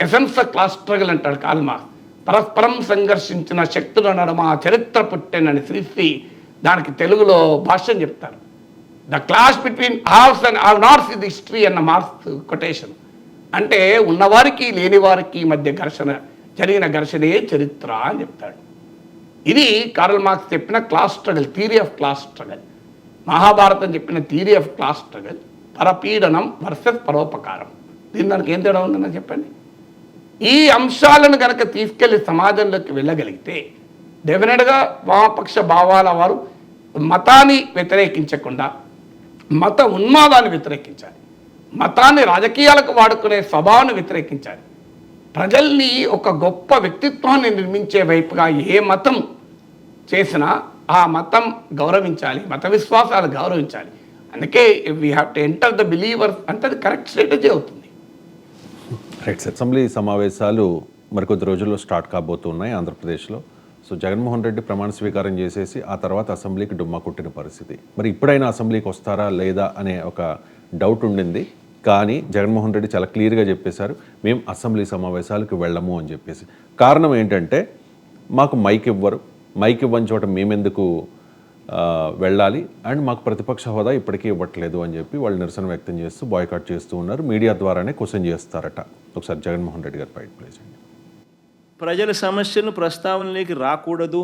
essence of class struggle అంటాడు కార్ల్ మార్క్స్. పరస్పరం సంఘర్షించిన శక్తుల నడుమ చరిత్ర పుట్టెనని శ్రీశ్రీ దానికి తెలుగులో భాష్యం చెప్తారు. The clash between haves and have nots is the history అన్న మార్క్స్ కొటేషన్. అంటే ఉన్నవారికి లేని వారికి మధ్య జరిగిన ఘర్షణే చరిత్ర అని చెప్తాడు. ఇది కార్ల్ మార్క్స్ చెప్పిన class struggle, theory of class struggle. Mahabharatam చెప్పిన థియరీ ఆఫ్ క్లాస్ స్ట్రగల్, పరపీడనం వర్సెస్ పరోపకారం. దీని దానికి ఏం తేడా ఉందని చెప్పండి. ఈ అంశాలను కనుక తీసుకెళ్లి సమాజంలోకి వెళ్ళగలిగితే డెఫినెట్గా వామపక్ష భావాల వారు మతాన్ని వ్యతిరేకించకుండా మత ఉన్మాదాన్ని వ్యతిరేకించాలి, మతాన్ని రాజకీయాలకు వాడుకునే స్వభావాన్ని వ్యతిరేకించాలి. ప్రజల్ని ఒక గొప్ప వ్యక్తిత్వాన్ని నిర్మించే వైపుగా ఏ మతం చేసినా ఆ మతం గౌరవించాలి, మత విశ్వాసాలు గౌరవించాలి. అందుకే we have to enter the believers అంటే అది కరెక్ట్ స్ట్రాటజీ అవుతుంది. Right sir. అసెంబ్లీ సమావేశాలు మరికొద్ది రోజుల్లో స్టార్ట్ కాబోతున్నాయి ఆంధ్రప్రదేశ్లో. సో జగన్మోహన్ రెడ్డి ప్రమాణ స్వీకారం చేసేసి ఆ తర్వాత అసెంబ్లీకి డుమ్మా కొట్టిన పరిస్థితి. మరి ఇప్పుడైనా అసెంబ్లీకి వస్తారా లేదా అనే ఒక డౌట్ ఉండింది. కానీ జగన్మోహన్ రెడ్డి చాలా క్లియర్గా చెప్పేశారు, మేము అసెంబ్లీ సమావేశాలకు వెళ్ళము అని చెప్పేసి. కారణం ఏంటంటే మాకు మైక్ ఇవ్వరు, మైక్ ఇవ్వని చోట మేమెందుకు వెళ్ళాలి, అండ్ మాకు ప్రతిపక్ష హోదా ఇప్పటికీ ఇవ్వట్లేదు అని చెప్పి వాళ్ళు నిరసన వ్యక్తం చేస్తూ బాయ్కాట్ చేస్తూ ఉన్నారు. మీడియా ద్వారానే క్వశ్చన్ చేస్తారట. ఒకసారి జగన్మోహన్ రెడ్డి గారు బయట ప్లేస్ అండి. ప్రజల సమస్యలు ప్రస్తావనలోకి రాకూడదు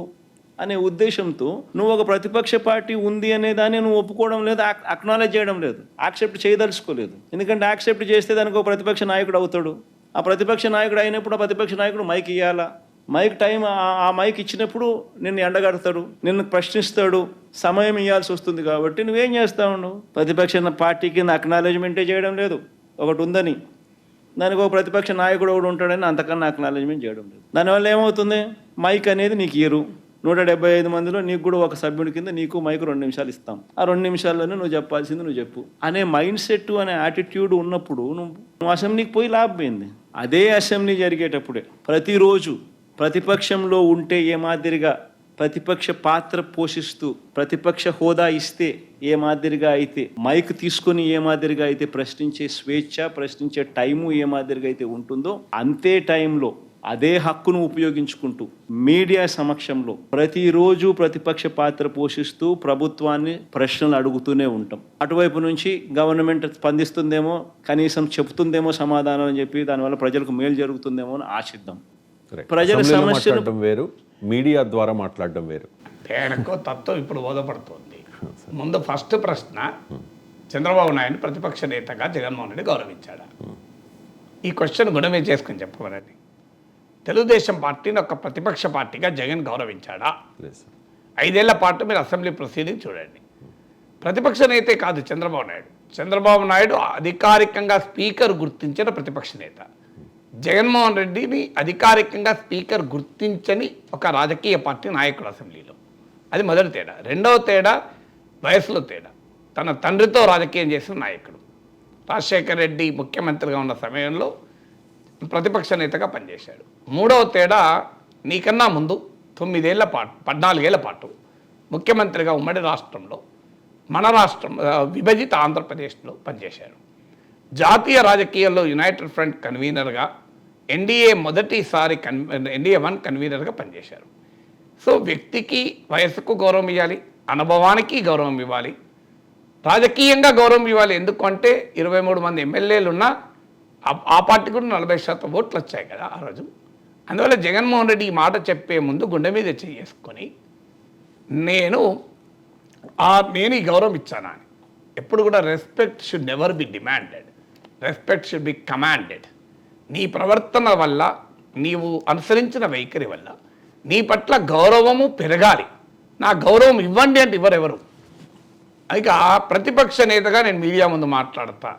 అనే ఉద్దేశంతో నువ్వు ఒక ప్రతిపక్ష పార్టీ ఉంది అనే దాన్ని నువ్వు ఒప్పుకోవడం లేదు, అక్నాలెడ్జ్ చేయడం లేదు, యాక్సెప్ట్ చేయదలుచుకోలేదు. ఎందుకంటే యాక్సెప్ట్ చేస్తే దానికి ఒక ప్రతిపక్ష నాయకుడు అవుతాడు. ఆ ప్రతిపక్ష నాయకుడు అయినప్పుడు ఆ ప్రతిపక్ష నాయకుడు మైక్ ఇవ్వాలా, మైక్ టైం ఆ మైక్ ఇచ్చినప్పుడు నిన్ను ఎండగడతాడు, నిన్ను ప్రశ్నిస్తాడు, సమయం ఇవ్వాల్సి వస్తుంది. కాబట్టి నువ్వేం చేస్తావు? నువ్వు ప్రతిపక్ష పార్టీకి అక్నాలెడ్జ్మెంటే చేయడం లేదు, ఒకటి ఉందని. దానికి ఒక ప్రతిపక్ష నాయకుడు ఒకడు ఉంటాడని అంతకన్నా అక్నాలెడ్జ్మెంట్ చేయడం లేదు. దానివల్ల ఏమవుతుంది? మైక్ అనేది నీకు ఇయ్యరు. 175 మందిలో నీకు కూడా ఒక సభ్యుడి కింద నీకు మైకు 2 నిమిషాలు ఇస్తాం. ఆ 2 నిమిషాల్లోనే నువ్వు చెప్పాల్సింది నువ్వు చెప్పు అనే మైండ్ సెట్ అనే యాటిట్యూడ్ ఉన్నప్పుడు నువ్వు అసెంబ్లీకి పోయి లాభమైంది. అదే అసెంబ్లీ జరిగేటప్పుడే ప్రతిరోజు ప్రతిపక్షంలో ఉంటే ఏ మాదిరిగా ప్రతిపక్ష పాత్ర పోషిస్తూ ప్రతిపక్ష హోదా ఇస్తే ఏ మాదిరిగా అయితే, మైక్ తీసుకొని ఏ మాదిరిగా అయితే ప్రశ్నించే స్వేచ్ఛ, ప్రశ్నించే టైము ఏ మాదిరిగా అయితే ఉంటుందో అంతే టైంలో అదే హక్కును ఉపయోగించుకుంటూ మీడియా సమక్షంలో ప్రతిరోజు ప్రతిపక్ష పాత్ర పోషిస్తూ ప్రభుత్వాన్ని ప్రశ్నలు అడుగుతూనే ఉంటాం. అటువైపు నుంచి గవర్నమెంట్ స్పందిస్తుందేమో, కనీసం చెప్తుందేమో సమాధానం అని చెప్పి దానివల్ల ప్రజలకు మేలు జరుగుతుందేమో అని ఆశిద్దాం. ప్రజల సమస్యలు వేరు, మీడియా ద్వారా మాట్లాడడం వేరు. తేడాకో తత్వం ఇప్పుడు బోధపడుతుంది. ముందు ఫస్ట్ ప్రశ్న, చంద్రబాబు నాయుడు ప్రతిపక్ష నేతగా జగన్మోహన్ రెడ్డి గౌరవించాడా? ఈ క్వశ్చన్ గుణమే చేసుకుని చెప్పమనండి. తెలుగుదేశం పార్టీని ఒక ప్రతిపక్ష పార్టీగా జగన్ గౌరవించాడా? 5 ఏళ్ల పాటు మీరు అసెంబ్లీ ప్రొసీడింగ్ చూడండి. ప్రతిపక్ష నేతే కాదు చంద్రబాబు నాయుడు అధికారికంగా స్పీకర్ గుర్తించిన ప్రతిపక్ష నేత. జగన్మోహన్ రెడ్డిని అధికారికంగా స్పీకర్ గుర్తించని ఒక రాజకీయ పార్టీ నాయకుడు అసెంబ్లీలో. అది మొదటి తేడా. రెండవ తేడా వయసులో తేడా. తన తండ్రితో రాజకీయం చేసిన నాయకుడు. రాజశేఖర రెడ్డి ముఖ్యమంత్రిగా ఉన్న సమయంలో ప్రతిపక్ష నేతగా పనిచేశాడు. మూడవ తేడా, నీకన్నా ముందు 14 ఏళ్ల పాటు ముఖ్యమంత్రిగా ఉమ్మడి రాష్ట్రంలో, మన రాష్ట్రం విభజిత ఆంధ్రప్రదేశ్లో పనిచేశాడు. జాతీయ రాజకీయాల్లో యునైటెడ్ ఫ్రంట్ కన్వీనర్గా, ఎన్డీఏ మొదటిసారి ఎన్డీఏ 1 కన్వీనర్గా పనిచేశారు. సో వ్యక్తికి వయసుకు గౌరవం ఇవ్వాలి, అనుభవానికి గౌరవం ఇవ్వాలి, రాజకీయంగా గౌరవం ఇవ్వాలి. ఎందుకంటే 23 మంది ఎమ్మెల్యేలు ఉన్నా ఆ పార్టీ కూడా 40% ఓట్లు వచ్చాయి కదా ఆ రోజు. అందువల్ల జగన్మోహన్ రెడ్డి ఈ మాట చెప్పే ముందు గుండె మీద చేసుకొని నేను ఈ గౌరవం ఇచ్చానా అని. ఎప్పుడు కూడా respect should never be demanded, respect should be commanded. నీ ప్రవర్తన వల్ల, నీవు అనుసరించిన వైఖరి వల్ల నీ పట్ల గౌరవము పెరగాలి. నా గౌరవం ఇవ్వండి అంటే ఎవరు? ఇక ప్రతిపక్ష నేతగా నేను మీడియా ముందు మాట్లాడతా.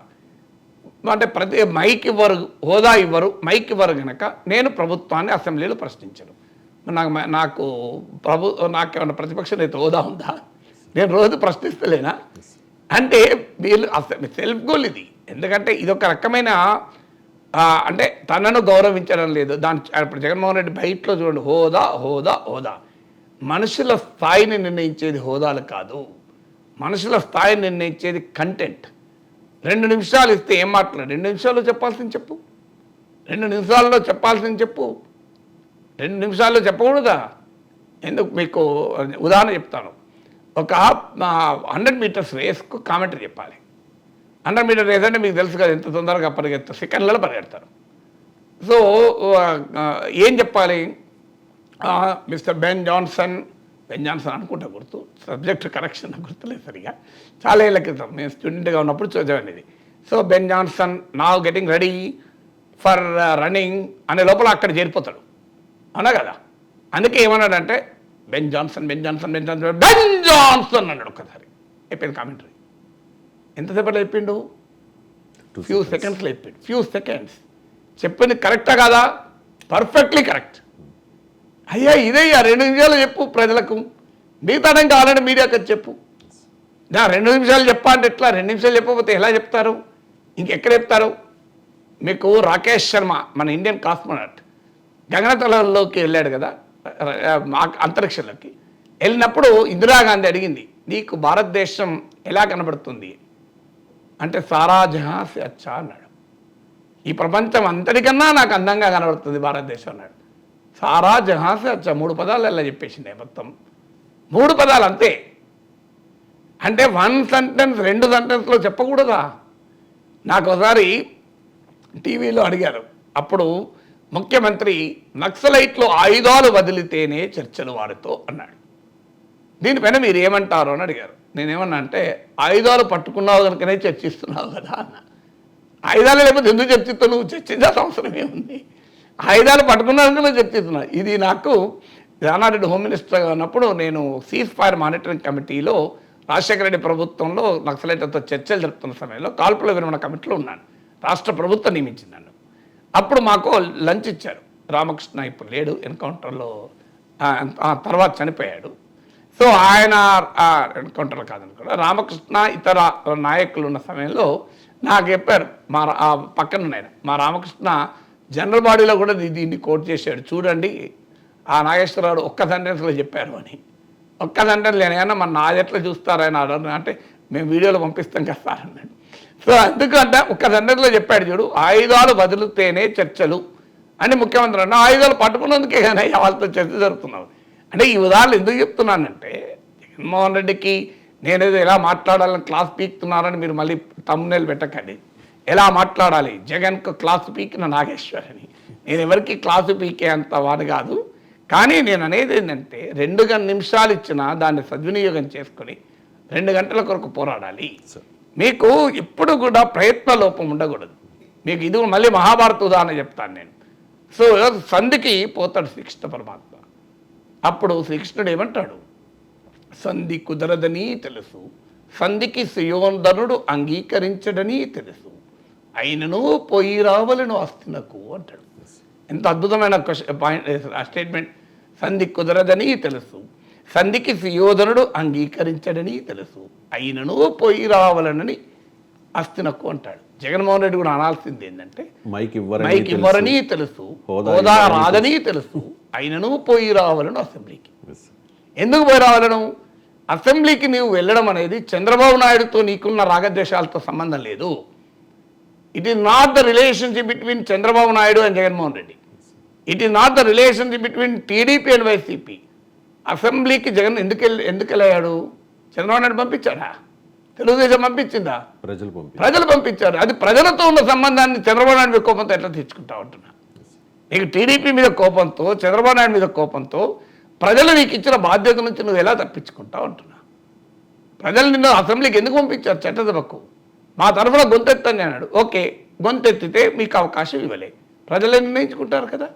అంటే ప్రతి మైక్ ఇవ్వరు, హోదా ఇవ్వరు, మైక్ ఇవ్వరు కనుక నేను ప్రభుత్వాన్ని అసెంబ్లీలో ప్రశ్నించను. నాకు నాకేమన్నా ప్రతిపక్ష నేత హోదా ఉందా? నేను రోజు ప్రశ్నిస్తలేనా? అంటే వీళ్ళు సెల్ఫ్ గోల్ ఇది. ఎందుకంటే ఇది ఒక రకమైన అంటే తనను గౌరవించడం లేదు. ఇప్పుడు జగన్మోహన్ రెడ్డి బయటలో చూడండి, హోదా హోదా హోదా. మనుషుల స్థాయిని నిర్ణయించేది హోదాలు కాదు, మనుషుల స్థాయిని నిర్ణయించేది కంటెంట్. 2 నిమిషాలు ఇస్తే ఏం మాట్లాడు? 2 నిమిషాల్లో చెప్పాల్సింది చెప్పు, 2 నిమిషాల్లో చెప్పాల్సింది చెప్పు. 2 నిమిషాల్లో చెప్పకూడదా? ఎందుకు? మీకు ఉదాహరణ చెప్తాను. ఒక 100 మీటర్స్ రేస్కు కామెంటరీ చెప్పాలి. 100 మీటర్ రేస్ అంటే మీకు తెలుసు కదా, ఎంత తొందరగా పరిగెత్తారు, సెకండ్లలో పరిగెడతారు. సో ఏం చెప్పాలి? మిస్టర్ బెన్ జాన్సన్ అనుకుంటా, గుర్తు, సబ్జెక్ట్ కరెక్షన్ గుర్తులేదు సరిగా, చాలా ఏళ్ళ క్రితం నేను స్టూడెంట్గా ఉన్నప్పుడు చదివాను ఇది. So Ben Johnson now getting ready for running అనే లోపల అక్కడ చేరిపోతాడు, అవునా కదా? అందుకే ఏమన్నాడంటే బెన్ జాన్సన్ అన్నాడు. ఒక్కసారి అయిపోయింది కామెంటరీ. ఎంతసేపట్లో చెప్పిండు? ఫ్యూ సెకండ్స్లో చెప్పిండు. ఫ్యూ సెకండ్స్ చెప్పింది కరెక్టా కాదా? Perfectly correct. అయ్యా ఇదయ్యా 2 నిమిషాలు చెప్పు ప్రజలకు, మిగతాడం కావాలంటే మీడియాకి చెప్పు. 2 నిమిషాలు చెప్పా అంటే ఎట్లా? 2 నిమిషాలు చెప్పకపోతే ఎలా చెప్తారు? ఇంకెక్కడ చెప్తారు? మీకు రాకేష్ శర్మ, మన ఇండియన్ కాస్మోనాట్, గగనతలంలోకి వెళ్ళాడు కదా, అంతరిక్షంలోకి వెళ్ళినప్పుడు ఇందిరాగాంధీ అడిగింది, నీకు భారతదేశం ఎలా కనబడుతుంది అంటే సారా జహాం సే అచ్చా అన్నాడు. ఈ ప్రపంచం అంతటికన్నా నాకు అందంగా కనబడుతుంది భారతదేశం అన్నాడు. సారా జహాం సే అచ్చా 3 పదాలు ఎలా చెప్పేసింది మొత్తం, 3 పదాలు అంతే. అంటే 1 సెంటెన్స్ 2 సెంటెన్స్లో చెప్పకూడదా? నాకు ఒకసారి టీవీలో అడిగారు, అప్పుడు ముఖ్యమంత్రి నక్సలైట్లు ఆయుధాలు వదిలితేనే చర్చలు వారితో అన్నాడు. దీనిపైన మీరు ఏమంటారు అని అడిగారు. నేనేమన్నా అంటే ఆయుధాలు పట్టుకున్నావు కనుకనే చర్చిస్తున్నావు కదా అన్న. ఆయుధాలు లేకపోతే ఎందుకు చర్చిస్తావు? నువ్వు చర్చించాల్సిన అవసరం ఏముంది? ఆయుధాలు పట్టుకున్నావు కనుక చర్చిస్తున్నావు. ఇది నాకు జానారెడ్డి హోమ్ మినిస్టర్గా ఉన్నప్పుడు నేను సీజ్ ఫైర్ మానిటరింగ్ కమిటీలో రాజశేఖర రెడ్డి ప్రభుత్వంలో నక్సలైట్లతో చర్చలు జరుపుతున్న సమయంలో కాల్పుల విరమణ కమిటీలో ఉన్నాను. రాష్ట్ర ప్రభుత్వం నియమించింది నన్ను. అప్పుడు మాకు లంచ్ ఇచ్చారు. రామకృష్ణ ఇప్పుడు లేడు, ఎన్కౌంటర్లో తర్వాత చనిపోయాడు. సో ఆయన ఎన్కౌంటర్ కాదనుకోండి, రామకృష్ణ ఇతర నాయకులు ఉన్న సమయంలో నాకు చెప్పారు, పక్కన ఆయన మా రామకృష్ణ జనరల్ బాడీలో కూడా దీన్ని కోట్ చేశాడు, చూడండి ఆ నాగేశ్వరరావు ఒక్క సెంటెన్స్లో చెప్పారు అని. ఒక్క సెంటెన్స్ లేనైనా మన నాదెట్లా చూస్తారని అంటే మేము వీడియోలో పంపిస్తాం కదా సార్ అన్నాడు. సో ఎందుకంటే ఒక్క సెంటెన్స్లో చెప్పాడు, చూడు ఆయుధాలు వదిలితేనే చర్చలు అని ముఖ్యమంత్రి అన్న. ఆయుధాలు పట్టుకున్నందుకే కానీ వాళ్ళతో చర్చ జరుగుతున్నావు. అంటే ఈ ఉదాహరణలు ఎందుకు చెప్తున్నానంటే, జగన్మోహన్ రెడ్డికి నేనేదో ఎలా మాట్లాడాలని క్లాస్ పీకుతున్నారని మీరు మళ్ళీ తమ్మునేలు పెట్టకండి. ఎలా మాట్లాడాలి, జగన్కు క్లాసు పీకిన నాగేశ్వరని. నేను ఎవరికి క్లాసు పీకే అంత వాడు కాదు. కానీ నేను అనేది ఏంటంటే 2 నిమిషాలు ఇచ్చినా దాన్ని సద్వినియోగం చేసుకొని 2 గంటల కొరకు పోరాడాలి. మీకు ఎప్పుడు కూడా ప్రయత్న లోపం ఉండకూడదు. మీకు ఇది మళ్ళీ మహాభారత ఉదాహరణ చెప్తాను నేను. సో సంధికి పోతాడు శ్రీకృష్ణ పరమాత్మ. అప్పుడు శ్రీకృష్ణుడు ఏమంటాడు, సంధి కుదరదని తెలుసు, సంధికి సుయోధనుడు అంగీకరించడని తెలుసు, అయినను పోయి రావలను అస్తినకు అంటాడు. ఎంత అద్భుతమైన స్టేట్మెంట్. సంధి కుదరదని తెలుసు, సంధికి సుయోధనుడు అంగీకరించడని తెలుసు, అయినను పోయి రావాలనని అస్తినకు అంటాడు. జగన్మోహన్ రెడ్డి కూడా అనాల్సింది ఏంటంటే మైక్ ఇవ్వరని తెలుసు, హోదా రాదని తెలుసు, అయినను పోయి రావాలను అసెంబ్లీకి. ఎందుకు పోయి రావాలను? అసెంబ్లీకి నీవు వెళ్ళడం అనేది చంద్రబాబు నాయుడుతో నీకున్న రాగద్వేషాలతో సంబంధం లేదు. It is not the relationship between Chandrababu Naidu and Jaganmohan Reddy. It is not the relationship between TDP and YCP. అసెంబ్లీకి జగన్ ఎందుకు వెళ్ళాడు? చంద్రబాబు నాయుడు పంపించాడా? తెలుగుదేశం పంపించిందా? ప్రజలు పంపించారు. అది ప్రజలతో ఉన్న సంబంధాన్ని చంద్రబాబు నాయుడు మీద కోపంతో ఎట్లా తెచ్చుకుంటా ఉంటున్నా? నీకు టీడీపీ మీద కోపంతో, చంద్రబాబు నాయుడు మీద కోపంతో ప్రజలు నీకు ఇచ్చిన బాధ్యత నుంచి నువ్వు ఎలా తప్పించుకుంటా ఉంటున్నా? ప్రజలు నిన్ను అసెంబ్లీకి ఎందుకు పంపించారు? చట్టసభకు మా తరఫున గొంతెత్తని అన్నాడు. ఓకే, గొంతెత్తితే మీకు అవకాశం ఇవ్వలే, ప్రజలే నిర్ణయించుకుంటారు కదా.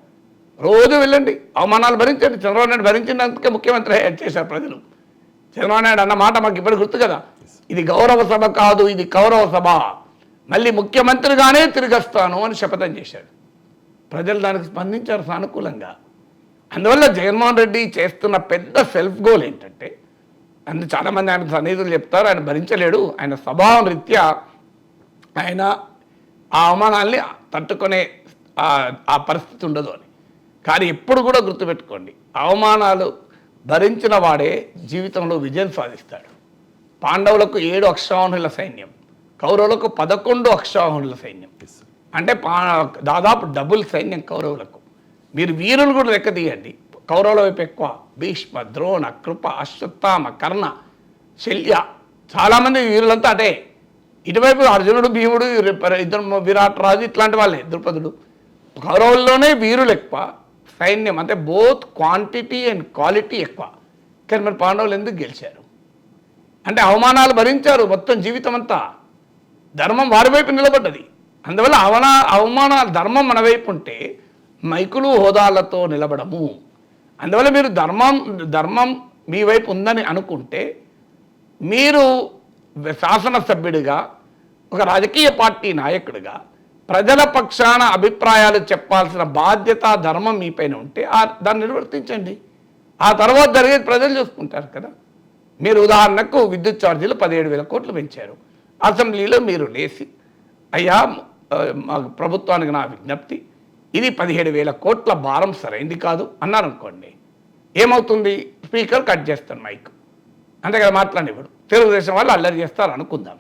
రోజు వెళ్ళండి, అవమానాలు భరించండి. చంద్రబాబు నాయుడు భరించినందుకే ముఖ్యమంత్రి చేశారు ప్రజలు. చంద్రబాబు నాయుడు అన్న మాట మాకు ఇప్పుడు గుర్తు కదా, ఇది గౌరవ సభ కాదు, ఇది కౌరవ సభ. మళ్ళీ ముఖ్యమంత్రిగానే తిరిగొస్తాను అని శపథం చేశాడు. ప్రజలు దానికి స్పందించారు సానుకూలంగా. అందువల్ల జగన్మోహన్ రెడ్డి చేస్తున్న పెద్ద సెల్ఫ్ గోల్ ఏంటంటే, చాలామంది ఆయన సన్నిహితులు చెప్తారు ఆయన భరించలేడు, ఆయన స్వభావం రీత్యా ఆయన ఆ అవమానాల్ని తట్టుకునే ఆ పరిస్థితి ఉండదు అని. కానీ ఎప్పుడు కూడా గుర్తుపెట్టుకోండి, అవమానాలు భరించిన వాడే జీవితంలో విజయం సాధిస్తాడు. పాండవులకు 7 అక్షౌహిణుల సైన్యం, కౌరవులకు 11 అక్షౌహిణుల సైన్యం, అంటే దాదాపు డబుల్ సైన్యం కౌరవులకు. మీరు వీరులు కూడా లెక్క తీయండి, కౌరవుల వైపు ఎక్కువ భీష్మ, ద్రోణ, కృప, అశ్వత్థామ, కర్ణ, శల్య, చాలామంది వీరులంతా అటే. ఇటువైపు అర్జునుడు, భీముడు, ఇద్దరు విరాట్ రాజు ఇట్లాంటి వాళ్ళే, ద్రుపదుడు. కౌరవుల్లోనే వీరులు ఎక్కువ, సైన్యం అంటే బోత్ క్వాంటిటీ అండ్ క్వాలిటీ ఎక్కువ. కానీ మరి పాండవులు ఎందుకు గెలిచారు అంటే అవమానాలు భరించారు మొత్తం జీవితం అంతా. ధర్మం వారి వైపు నిలబడ్డది. అందువల్ల అవమానాలు ధర్మం మన వైపు ఉంటే మైకులు హోదాలతో నిలబడము. అందువల్ల మీరు ధర్మం మీ వైపు ఉందని అనుకుంటే మీరు శాసనసభ్యుడిగా, ఒక రాజకీయ పార్టీ నాయకుడిగా ప్రజల పక్షాన అభిప్రాయాలు చెప్పాల్సిన బాధ్యత, ధర్మం మీపైన ఉంటే దాన్ని నిర్వర్తించండి. ఆ తర్వాత జరిగేది ప్రజలు చూసుకుంటారు కదా. మీరు ఉదాహరణకు విద్యుత్ ఛార్జీలు 17,000 కోట్లు పెంచారు. అసెంబ్లీలో మీరు లేచి అయ్యా ప్రభుత్వానికి నా విజ్ఞప్తి, ఇది 17,000 కోట్ల భారం సరైంది కాదు అన్నారనుకోండి, ఏమవుతుంది? స్పీకర్ కట్ చేస్తాను మైక్, అంతే కదా, మాట్లాడినప్పుడు తెలుగుదేశం వాళ్ళు అల్లరి చేస్తారు అనుకుందాం.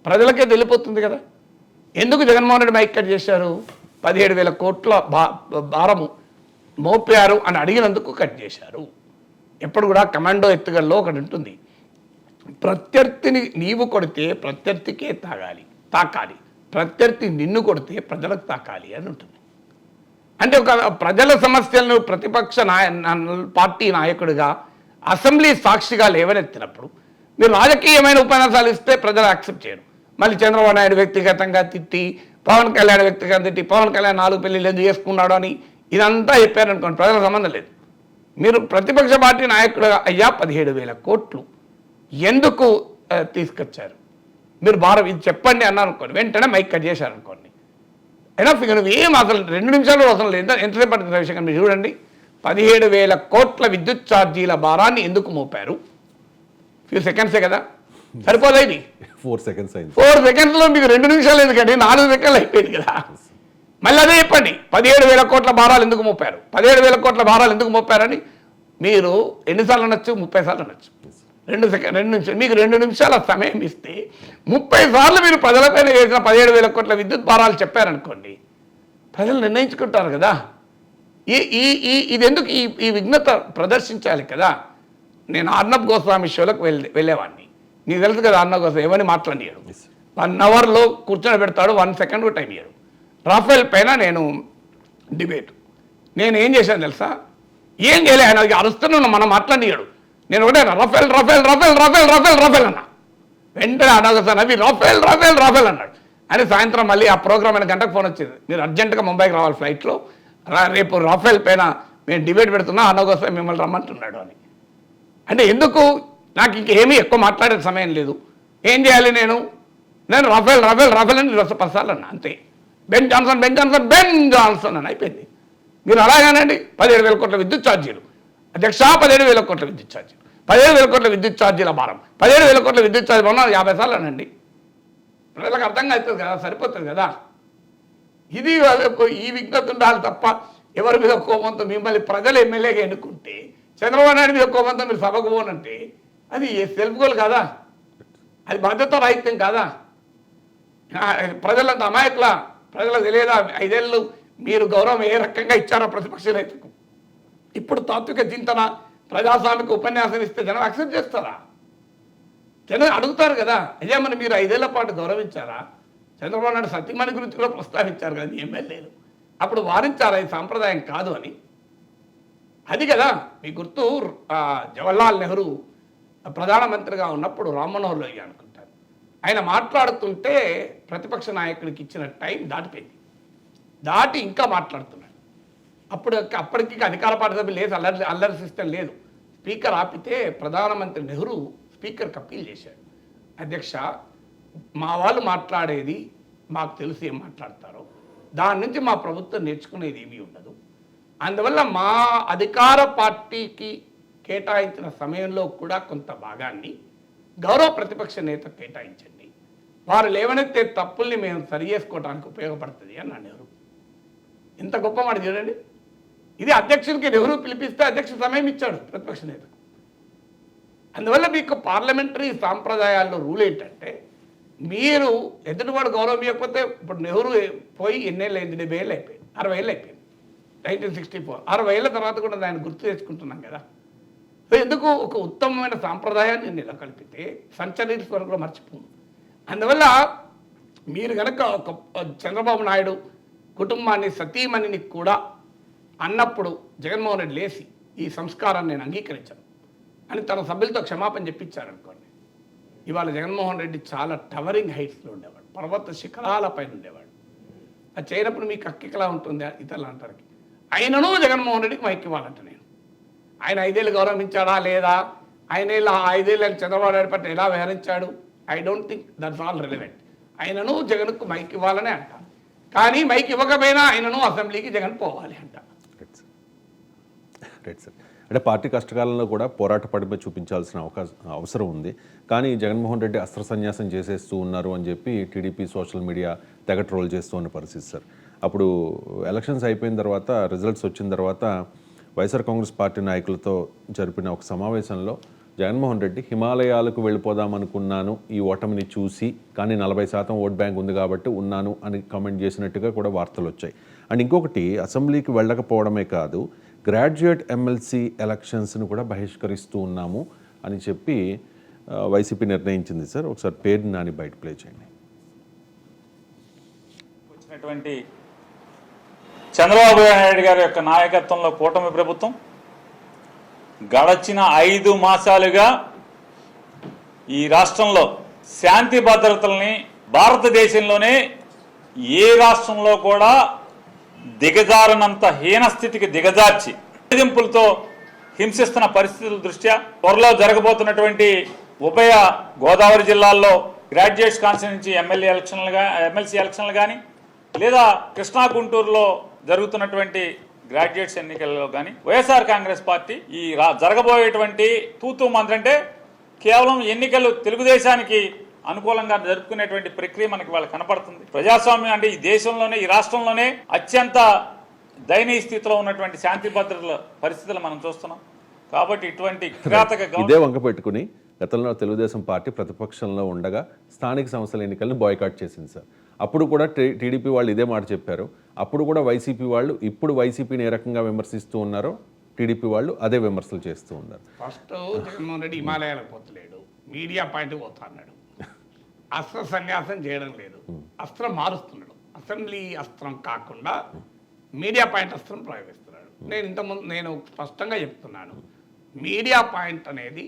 ప్రజలకే తెలిపోతుంది కదా ఎందుకు జగన్మోహన్ రెడ్డి మైక్ కట్ చేశారు. 17,000 కోట్ల భారము మోపారు అని అడిగినందుకు కట్ చేశారు. ఎప్పుడు కూడా కమాండో ఎత్తుగల్లో ఒకటి ఉంటుంది, ప్రత్యర్థిని నీవు కొడితే ప్రత్యర్థికే తాకాలి, ప్రత్యర్థి నిన్ను కొడితే ప్రజలకు తాకాలి అని ఉంటుంది. అంటే ఒక ప్రజల సమస్యలను ప్రతిపక్ష పార్టీ నాయకుడిగా అసెంబ్లీ సాక్షిగా లేవనెత్తినప్పుడు మీరు రాజకీయమైన ఉపన్యాసాలు ఇస్తే ప్రజలు యాక్సెప్ట్ చేయరు. మళ్ళీ చంద్రబాబు నాయుడు వ్యక్తిగతంగా తిట్టి, పవన్ కళ్యాణ్ వ్యక్తిగతంగా తిట్టి, పవన్ కళ్యాణ్ 4 పెళ్ళిళ్ళు ఎందుకు చేసుకున్నాడు అని ఇదంతా చెప్పారనుకోండి, ప్రజలకు సంబంధం లేదు. మీరు ప్రతిపక్ష పార్టీ నాయకుడుగా అయ్యా 17,000 కోట్లు ఎందుకు తీసుకొచ్చారు, మీరు భారం ఇది చెప్పండి అన్నారు అనుకోండి, వెంటనే మైక్ కట్ చేశారనుకోండి, అయినా నువ్వు ఏం అసలు 2 నిమిషాలు అవసరం లేదు, ఎంతసేపు పడుతుంది విషయం మీరు చూడండి. 17,000 కోట్ల విద్యుత్ ఛార్జీల భారాన్ని ఎందుకు మోపారు? ఫ్యూ సెకండ్సే కదా, సరిపోదా ఇది? 4 సెకండ్స్ అయింది. 4 సెకండ్స్లో మీకు 2 నిమిషాలు ఎందుకండి, 4 సెకండ్లు అయిపోయింది కదా. మళ్ళీ అదే చెప్పండి, 17,000 కోట్ల భారాలు ఎందుకు మోపారు, 17,000 కోట్ల భారాలు ఎందుకు మోపారని మీరు ఎన్నిసార్లు అనొచ్చు? 30 సార్లు అనొచ్చు. 2 నిమిషాలు మీకు 2 నిమిషాల సమయం ఇస్తే 30 సార్లు మీరు ప్రజలపైన వేసిన 17,000 కోట్ల విద్యుత్ భారాలు చెప్పారనుకోండి, ప్రజలు నిర్ణయించుకుంటారు కదా. ఇది ఎందుకు ఈ విఘ్నత ప్రదర్శించాలి కదా. నేను అర్నబ్ గోస్వామి షోలకు వెళ్ళేవాడిని, నీకు తెలుసు కదా. అర్నబ్ గోస్వామి ఎవరిని మాట్లాడియాడు, 1 అవర్లో కూర్చొని పెడతాడు, 1 సెకండ్ కూడా టైం ఇయ్యాడు. రాఫెల్ పైన నేను డిబేట్, నేను ఏం చేశాను తెలుసా? ఏం చేయలే, ఆయన అరుస్తున్నాను, మనం మాట్లాడియాడు. నేను ఒకటే Rafale Rafale Rafale Rafale Rafale Rafale అన్నా, వెంటనే అనవసరం అవి రఫేల్ రఫేల్ రఫేల్ అన్నాడు. అని సాయంత్రం మళ్ళీ ఆ ప్రోగ్రామ్ 1 గంటకు ఫోన్ వచ్చింది, మీరు అర్జెంటుగా ముంబైకి రావాలి ఫ్లైట్లో, రేపు రాఫేల్ పైన మేము డిబేట్ పెడుతున్నా, అనవసరం మిమ్మల్ని రమ్మంటున్నాడు అని. అంటే ఎందుకు? నాకు ఇంకేమీ ఎక్కువ మాట్లాడే సమయం లేదు, ఏం చేయాలి నేను రఫేల్ రఫేల్ రఫేల్ అని 10 సార్లు అన్నా, అంతే. Ben Johnson Ben Johnson Ben Johnson అని అయిపోయింది. మీరు అలాగానండి 17,000 కోట్ల విద్యుత్ ఛార్జీలు, అధ్యక్ష 17,000 కోట్ల విద్యుత్ ఛార్జీలు, 17,000 కోట్ల విద్యుత్ ఛార్జీల భారం, 17,000 కోట్ల విద్యుత్ ఛార్జీ భారం 50 సార్లు అనండి, ప్రజలకు అర్థంగా అవుతుంది కదా, సరిపోతుంది కదా. ఇది ఈ విఘ్నత ఉండాలి తప్ప ఎవరి మీద కోపంతో మిమ్మల్ని ప్రజలు ఎమ్మెల్యేగా ఎన్నుకుంటే చంద్రబాబు నాయుడు మీద కోపంతో మీరు సభకు పోనంటే అది సెల్ఫ్ గోల్ కాదా, అది బాధ్యత రాహిత్యం కాదా? ప్రజలంత అమాయకులా? ప్రజలకు తెలియదా 5 ఏళ్ళు మీరు గౌరవం ఏ రకంగా ఇచ్చారో ప్రతిపక్ష రైతుకు? ఇప్పుడు తాత్విక చింతన ప్రజాస్వామిక ఉపన్యాసం ఇస్తే జనం యాక్సెప్ట్ చేస్తారా? జనం అడుగుతారు కదా, అయ్యా మరి మీరు 5 ఏళ్ల పాటు గౌరవించారా? చంద్రబాబు నాయుడు సత్యమణి గురించి కూడా ప్రస్తావించారు కదా ఎమ్మెల్యేలు, అప్పుడు వారించారా ఇది సాంప్రదాయం కాదు అని? అది కదా మీ గుర్తు. జవహర్లాల్ నెహ్రూ ప్రధానమంత్రిగా ఉన్నప్పుడు రామ్మనోహర్ లోహియా అనుకుంటారు, ఆయన మాట్లాడుతుంటే ప్రతిపక్ష నాయకుడికి ఇచ్చిన టైం దాటి ఇంకా మాట్లాడుతున్నాడు. అప్పటికి అధికార పార్టీ సభ్యులు లేదు, అల్లరి సిస్టమ్ లేదు. స్పీకర్ ఆపితే ప్రధానమంత్రి నెహ్రూ స్పీకర్కి అప్పీల్ చేశాడు, అధ్యక్ష మా వాళ్ళు మాట్లాడేది మాకు తెలుసు ఏం మాట్లాడతారో. దాని నుంచి మా ప్రభుత్వం నేర్చుకునేది ఏమీ ఉండదు. అందువల్ల మా అధికార పార్టీకి కేటాయించిన సమయంలో కూడా కొంత భాగాన్ని గౌరవ ప్రతిపక్ష నేత కేటాయించండి, వారు లేవనెత్తే తప్పుల్ని మేము సరి చేసుకోవడానికి ఉపయోగపడుతుంది అని అన్నారు. ఇంత గొప్ప మాట చూడండి. ఇది అధ్యక్షుడికి నెహ్రూ పిలిపిస్తే అధ్యక్షుడు సమయం ఇచ్చాడు ప్రతిపక్ష నేతకు. అందువల్ల మీకు పార్లమెంటరీ సాంప్రదాయాల్లో రూల్ ఏంటంటే, మీరు ఎదుటివాడు గౌరవం ఇవ్వకపోతే, ఇప్పుడు నెహ్రూ పోయి ఎన్నేళ్ళు అయింది, 70 ఏళ్ళు అయిపోయింది, 60 ఏళ్ళు అయిపోయింది, 1964, 60 ఏళ్ళ తర్వాత కూడా ఆయన గుర్తు తెచ్చుకుంటున్నాం కదా. సో ఎందుకు ఒక ఉత్తమమైన సాంప్రదాయాన్ని నెలకొల్పితే సంచలన వరకు కూడా మర్చిపోను. అందువల్ల మీరు కనుక ఒక చంద్రబాబు నాయుడు కుటుంబాన్ని, సతీమణిని కూడా అన్నప్పుడు జగన్మోహన్ రెడ్డి లేచి ఈ సంస్కారాన్ని నేను అంగీకరించాను అని తన సభ్యులతో క్షమాపణ చెప్పించారనుకోండి, ఇవాళ జగన్మోహన్ రెడ్డి చాలా టవరింగ్ హైట్స్లో ఉండేవాడు, పర్వత శిఖరాల పైన ఉండేవాడు. అది చేయనప్పుడు మీకు అక్కికలా ఉంటుంది ఇతరులు అంటారు. ఆయనను జగన్మోహన్ రెడ్డికి మైక్ ఇవ్వాలంట నేను. ఆయన 5 ఏళ్ళు గౌరవించాడా లేదా, ఆయన 5 ఏళ్ళు చంద్రబాబు నాయుడు పట్ల ఎలా వ్యవహరించాడు, I don't think that's all relevant. ఆయనను జగన్కు మైక్ ఇవ్వాలనే అంటారు. కానీ మైక్ ఇవ్వకపోయినా ఆయనను అసెంబ్లీకి జగన్ పోవాలి అంట. Right sir. అంటే పార్టీ కష్టకాలంలో కూడా పోరాట పడిపై చూపించాల్సిన అవసరం ఉంది. కానీ జగన్మోహన్ రెడ్డి అస్త్ర సన్యాసం చేసేస్తూ ఉన్నారు అని చెప్పి టీడీపీ సోషల్ మీడియా తెగ ట్రోల్ చేస్తూ ఉన్న పరిస్థితి సార్. అప్పుడు ఎలక్షన్స్ అయిపోయిన తర్వాత, రిజల్ట్స్ వచ్చిన తర్వాత వైఎస్ఆర్ కాంగ్రెస్ పార్టీ నాయకులతో జరిపిన ఒక సమావేశంలో జగన్మోహన్ రెడ్డి హిమాలయాలకు వెళ్ళిపోదామనుకున్నాను ఈ ఓటమిని చూసి, కానీ 40% ఓట్ బ్యాంక్ ఉంది కాబట్టి ఉన్నాను అని కామెంట్ చేసినట్టుగా కూడా వార్తలు వచ్చాయి. అండ్ ఇంకొకటి, అసెంబ్లీకి వెళ్ళకపోవడమే కాదు, గ్రాడ్యుయేట్ ఎమ్మెల్సీ ఎలక్షన్స్ను కూడా బహిష్కరిస్తూ ఉన్నాము అని చెప్పి వైసీపీ నిర్ణయించింది సార్. ఒకసారి పేరు నాని బయట ప్లే చేయండి. వచ్చినటువంటి చంద్రబాబు నాయుడు గారి యొక్క నాయకత్వంలో కూటమి ప్రభుత్వం గడచిన 5 మాసాలుగా ఈ రాష్ట్రంలో శాంతి భద్రతల్ని భారతదేశంలోనే ఏ రాష్ట్రంలో కూడా దిగజారనంత హీనస్థితికి దిగజార్చి వేధింపులతో హింసిస్తున్న పరిస్థితుల దృష్ట్యా త్వరలో జరగబోతున్నటువంటి ఉభయ గోదావరి జిల్లాల్లో గ్రాడ్యుయేట్స్ కాన్స్టిట్యూన్సీ ఎమ్మెల్సీ ఎలక్షన్లు కానీ, లేదా కృష్ణా గుంటూరులో జరుగుతున్నటువంటి గ్రాడ్యుయేట్స్ ఎన్నికల్లో కానీ వైఎస్ఆర్ కాంగ్రెస్ పార్టీ ఈ జరగబోయేటువంటి తూతూ మంత్రంటే కేవలం ఎన్నికలు తెలుగుదేశానికి అనుకూలంగా జరుపుకునేటువంటి ప్రక్రియ మనకి వాళ్ళకి కనపడుతుంది. ప్రజాస్వామ్యం అంటే ఈ దేశంలోనే, ఈ రాష్ట్రంలోనే అత్యంత దయనీయ స్థితిలో ఉన్నటువంటి శాంతి భద్రతల పరిస్థితులు మనం చూస్తున్నాం. కాబట్టి ఇటువంటి ఇదే వంక పెట్టుకుని గతంలో తెలుగుదేశం పార్టీ ప్రతిపక్షంలో ఉండగా స్థానిక సంస్థల ఎన్నికలను బాయ్కాట్ చేసింది సార్. అప్పుడు కూడా టీడీపీ వాళ్ళు ఇదే మాట చెప్పారు. అప్పుడు కూడా వైసీపీ వాళ్ళు ఇప్పుడు వైసీపీని ఏ రకంగా విమర్శిస్తూ ఉన్నారో టీడీపీ వాళ్ళు అదే విమర్శలు చేస్తూ ఉన్నారు. ఫస్ట్ జగన్మోహన్ రెడ్డి హిమాలయాలకు పోతలేడు, మీడియా పాయింట్కి పోతా అన్నాడు. అస్త్ర సన్యాసం చేయడం లేదు, అస్త్రం మారుస్తున్నాడు. అసెంబ్లీ అస్త్రం కాకుండా మీడియా పాయింట్ అస్త్రం ప్రయోగిస్తున్నాడు. నేను స్పష్టంగా చెప్తున్నాను, మీడియా పాయింట్ అనేది,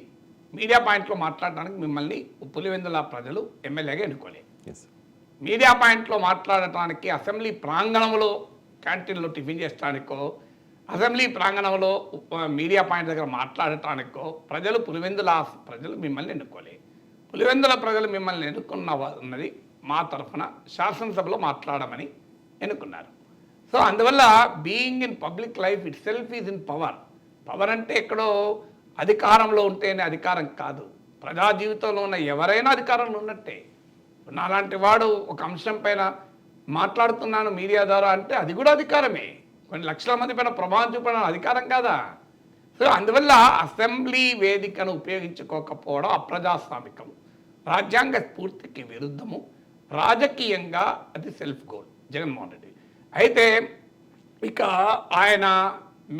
మీడియా పాయింట్లో మాట్లాడడానికి మిమ్మల్ని పులివెందుల ప్రజలు ఎమ్మెల్యేగా ఎన్నుకోలేదు. మీడియా పాయింట్లో మాట్లాడటానికి, అసెంబ్లీ ప్రాంగణంలో క్యాంటీన్లో టిఫిన్ చేయడానికో, అసెంబ్లీ ప్రాంగణంలో మీడియా పాయింట్ దగ్గర మాట్లాడటానికో పులివెందుల ప్రజలు మిమ్మల్ని ఎన్నుకోలేదు. పులివెందుల ప్రజలు మిమ్మల్ని ఎన్నుకున్నది మా తరఫున శాసనసభలో మాట్లాడమని ఎన్నుకున్నారు. సో అందువల్ల being in public life it self is in power. Power అంటే ఎక్కడో అధికారంలో ఉంటేనే అధికారం కాదు, ప్రజా జీవితంలో ఉన్న ఎవరైనా అధికారంలో ఉన్నట్టే. నాలాంటి వాడు ఒక అంశం పైన మాట్లాడుతున్నాను మీడియా ద్వారా అంటే అది కూడా అధికారమే. కొన్ని లక్షల మంది పైన ప్రభావం చూపడం అధికారం కాదా? సో అందువల్ల అసెంబ్లీ వేదికను ఉపయోగించుకోకపోవడం అప్రజాస్వామికం, రాజ్యాంగ స్ఫూర్తికి విరుద్ధము, రాజకీయంగా అది సెల్ఫ్ గోల్ జగన్మోహన్ రెడ్డి. అయితే ఇక ఆయన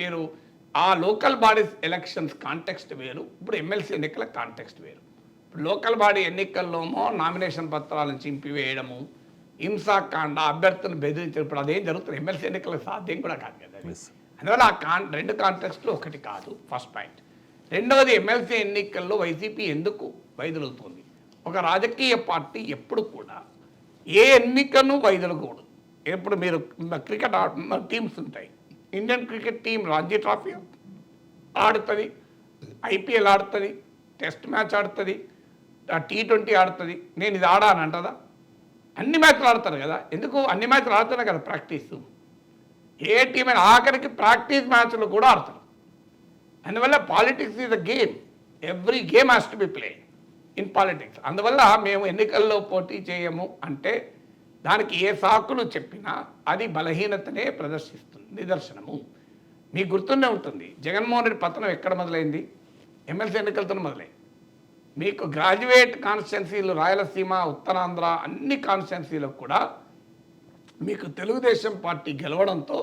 మీరు ఆ లోకల్ బాడీస్ ఎలక్షన్స్ కాంటెక్స్ట్ వేరు, ఇప్పుడు ఎమ్మెల్సీ ఎన్నికల కాంటెక్స్ట్ వేరు. ఇప్పుడు లోకల్ బాడీ ఎన్నికల్లోమో నామినేషన్ పత్రాలను చింపివేయడము, హింసాకాండ, అభ్యర్థులను బెదిరించడం, ఇప్పుడు అదేం జరుగుతుంది. ఎమ్మెల్సీ ఎన్నికలకు సాధ్యం కూడా కాదు కదా. అందువల్ల రెండు కాంటెక్స్ట్లో ఒకటి కాదు, ఫస్ట్ పాయింట్. రెండవది, ఎమ్మెల్సీ ఎన్నికల్లో వైసీపీ ఎందుకు వైదొలుగుతుంది? ఒక రాజకీయ పార్టీ ఎప్పుడు కూడా ఏ ఎన్నికను వైదొలగకూడదు. ఎప్పుడు మీరు క్రికెట్ టీమ్స్ ఉంటాయి, Indian cricket team Ranji trophy ఆడుతుంది, ఐపీఎల్ ఆడుతుంది, టెస్ట్ మ్యాచ్ ఆడుతుంది, T20 ఆడుతుంది. నేను ఇది ఆడాను అంటదా? అన్ని మ్యాచ్లు ఆడతారు కదా, ఎందుకు అన్ని మ్యాచ్లు ఆడుతున్నా కదా ప్రాక్టీస్. ఏ టీం అయినా ఆఖరికి ప్రాక్టీస్ మ్యాచ్లు కూడా ఆడతారు. అందువల్ల politics is a game, every game has to be play in politics. అందువల్ల మేము ఎన్నికల్లో పోటీ చేయము అంటే దానికి ఏ సాకులు చెప్పినా అది బలహీనతనే ప్రదర్శిస్తుంది, నిదర్శనము. మీకు గుర్తుండే ఉంటుంది జగన్మోహన్ రెడ్డి పతనం ఎక్కడ మొదలైంది? ఎమ్మెల్సీ ఎన్నికలతో మొదలైంది. మీకు గ్రాడ్యుయేట్ కాన్స్టిట్యున్సీలు రాయలసీమ, ఉత్తరాంధ్ర అన్ని కాన్స్టిట్యున్సీలకు కూడా మీకు తెలుగుదేశం పార్టీ గెలవడంతో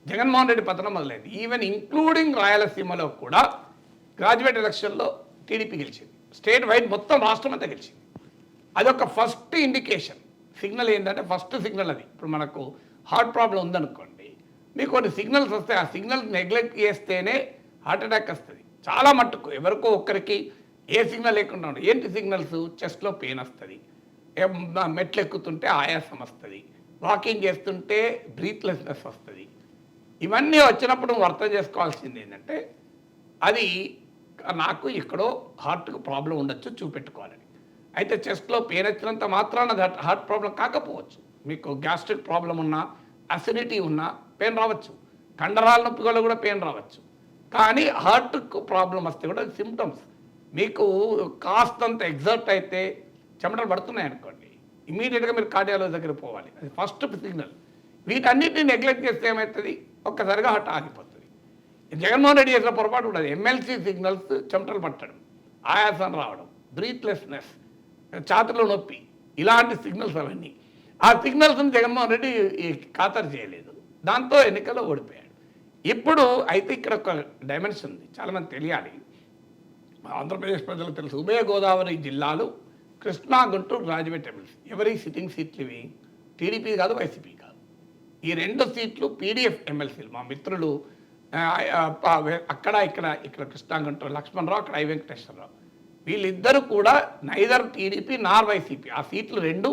జగన్మోహన్ రెడ్డి పతనం మొదలైంది. ఈవెన్ ఇంక్లూడింగ్ రాయలసీమలో కూడా గ్రాడ్యుయేట్ ఎలక్షన్లో టీడీపీ గెలిచింది. స్టేట్ వైడ్ మొత్తం రాష్ట్రం అంతా గెలిచింది. అదొక ఫస్ట్ ఇండికేషన్, సిగ్నల్ ఏంటంటే ఫస్ట్ సిగ్నల్ అది. ఇప్పుడు మనకు హార్ట్ ప్రాబ్లం ఉందనుకోండి, మీకు కొన్ని సిగ్నల్స్ వస్తాయి. ఆ సిగ్నల్స్ నెగ్లెక్ట్ చేస్తేనే హార్ట్ అటాక్ వస్తుంది. చాలా మట్టుకు ఎవరికో ఒక్కరికి ఏ సిగ్నల్ లేకుండా ఉండదు. ఏంటి సిగ్నల్స్? చెస్ట్లో పెయిన్ వస్తుంది, మెట్లు ఎక్కుతుంటే ఆయాసం వస్తుంది, వాకింగ్ చేస్తుంటే బ్రీత్లెస్నెస్ వస్తుంది. ఇవన్నీ వచ్చినప్పుడు నువ్వు అర్థం చేసుకోవాల్సింది ఏంటంటే అది నాకు ఎక్కడో హార్ట్కు ప్రాబ్లం ఉండొచ్చు, చూపెట్టుకోవాలని. అయితే చెస్ట్లో పెయిన్ వచ్చినంత మాత్రాన దట్ హార్ట్ ప్రాబ్లం కాకపోవచ్చు. మీకు గ్యాస్ట్రిక్ ప్రాబ్లం ఉన్నా, అసిడిటీ ఉన్నా పెయిన్ రావచ్చు, కండరాల నొప్పి వల్ల కూడా పెయిన్ రావచ్చు. కానీ హార్ట్కు ప్రాబ్లం వస్తే కూడా సిమ్టమ్స్. మీకు కాస్తంత ఎగ్జర్ట్ అయితే చెమటలు పడుతున్నాయి అనుకోండి, ఇమీడియట్గా మీరు కార్డియాలజీ దగ్గర పోవాలి. అది ఫస్ట్ సిగ్నల్. వీటన్నిటిని నెగ్లెక్ట్ చేస్తే ఏమవుతుంది? ఒక్కసారిగా హార్ట్ ఆగిపోతుంది. జగన్మోహన్ రెడ్డి చేసిన పొరపాటు ఉండదు. ఎమ్మెల్సీ సిగ్నల్స్ చెమటలు పట్టడం, ఆయాసం రావడం, బ్రీత్లెస్నెస్, ఛాతీలో నొప్పి, ఇలాంటి సిగ్నల్స్ అవన్నీ. ఆ సిగ్నల్స్ని జగన్మోహన్ రెడ్డి ఖాతరు చేయలేదు, దాంతో ఎన్నికల్లో ఓడిపోయాడు. ఇప్పుడు అయితే ఇక్కడ ఒక డైమెన్షన్ ఉంది, చాలామంది తెలియాలి. ఆంధ్రప్రదేశ్ ప్రజలకు తెలుసు, ఉభయ గోదావరి జిల్లాలు కృష్ణా, గుంటూరు గ్రాడ్యుయేట్ ఎమ్మెల్సీ. ఎవరి సిట్టింగ్ సీట్లు ఇవి? టీడీపీ కాదు, వైసీపీ కాదు. ఈ 2 సీట్లు పీడీఎఫ్ ఎమ్మెల్సీలు. మా మిత్రులు అక్కడ ఇక్కడ కృష్ణా, గుంటూరు లక్ష్మణరావు, అక్కడ ఐ వెంకటేశ్వరరావు, వీళ్ళిద్దరూ కూడా నైదర్ టీడీపీ నార్ వైసీపీ. ఆ సీట్లు 2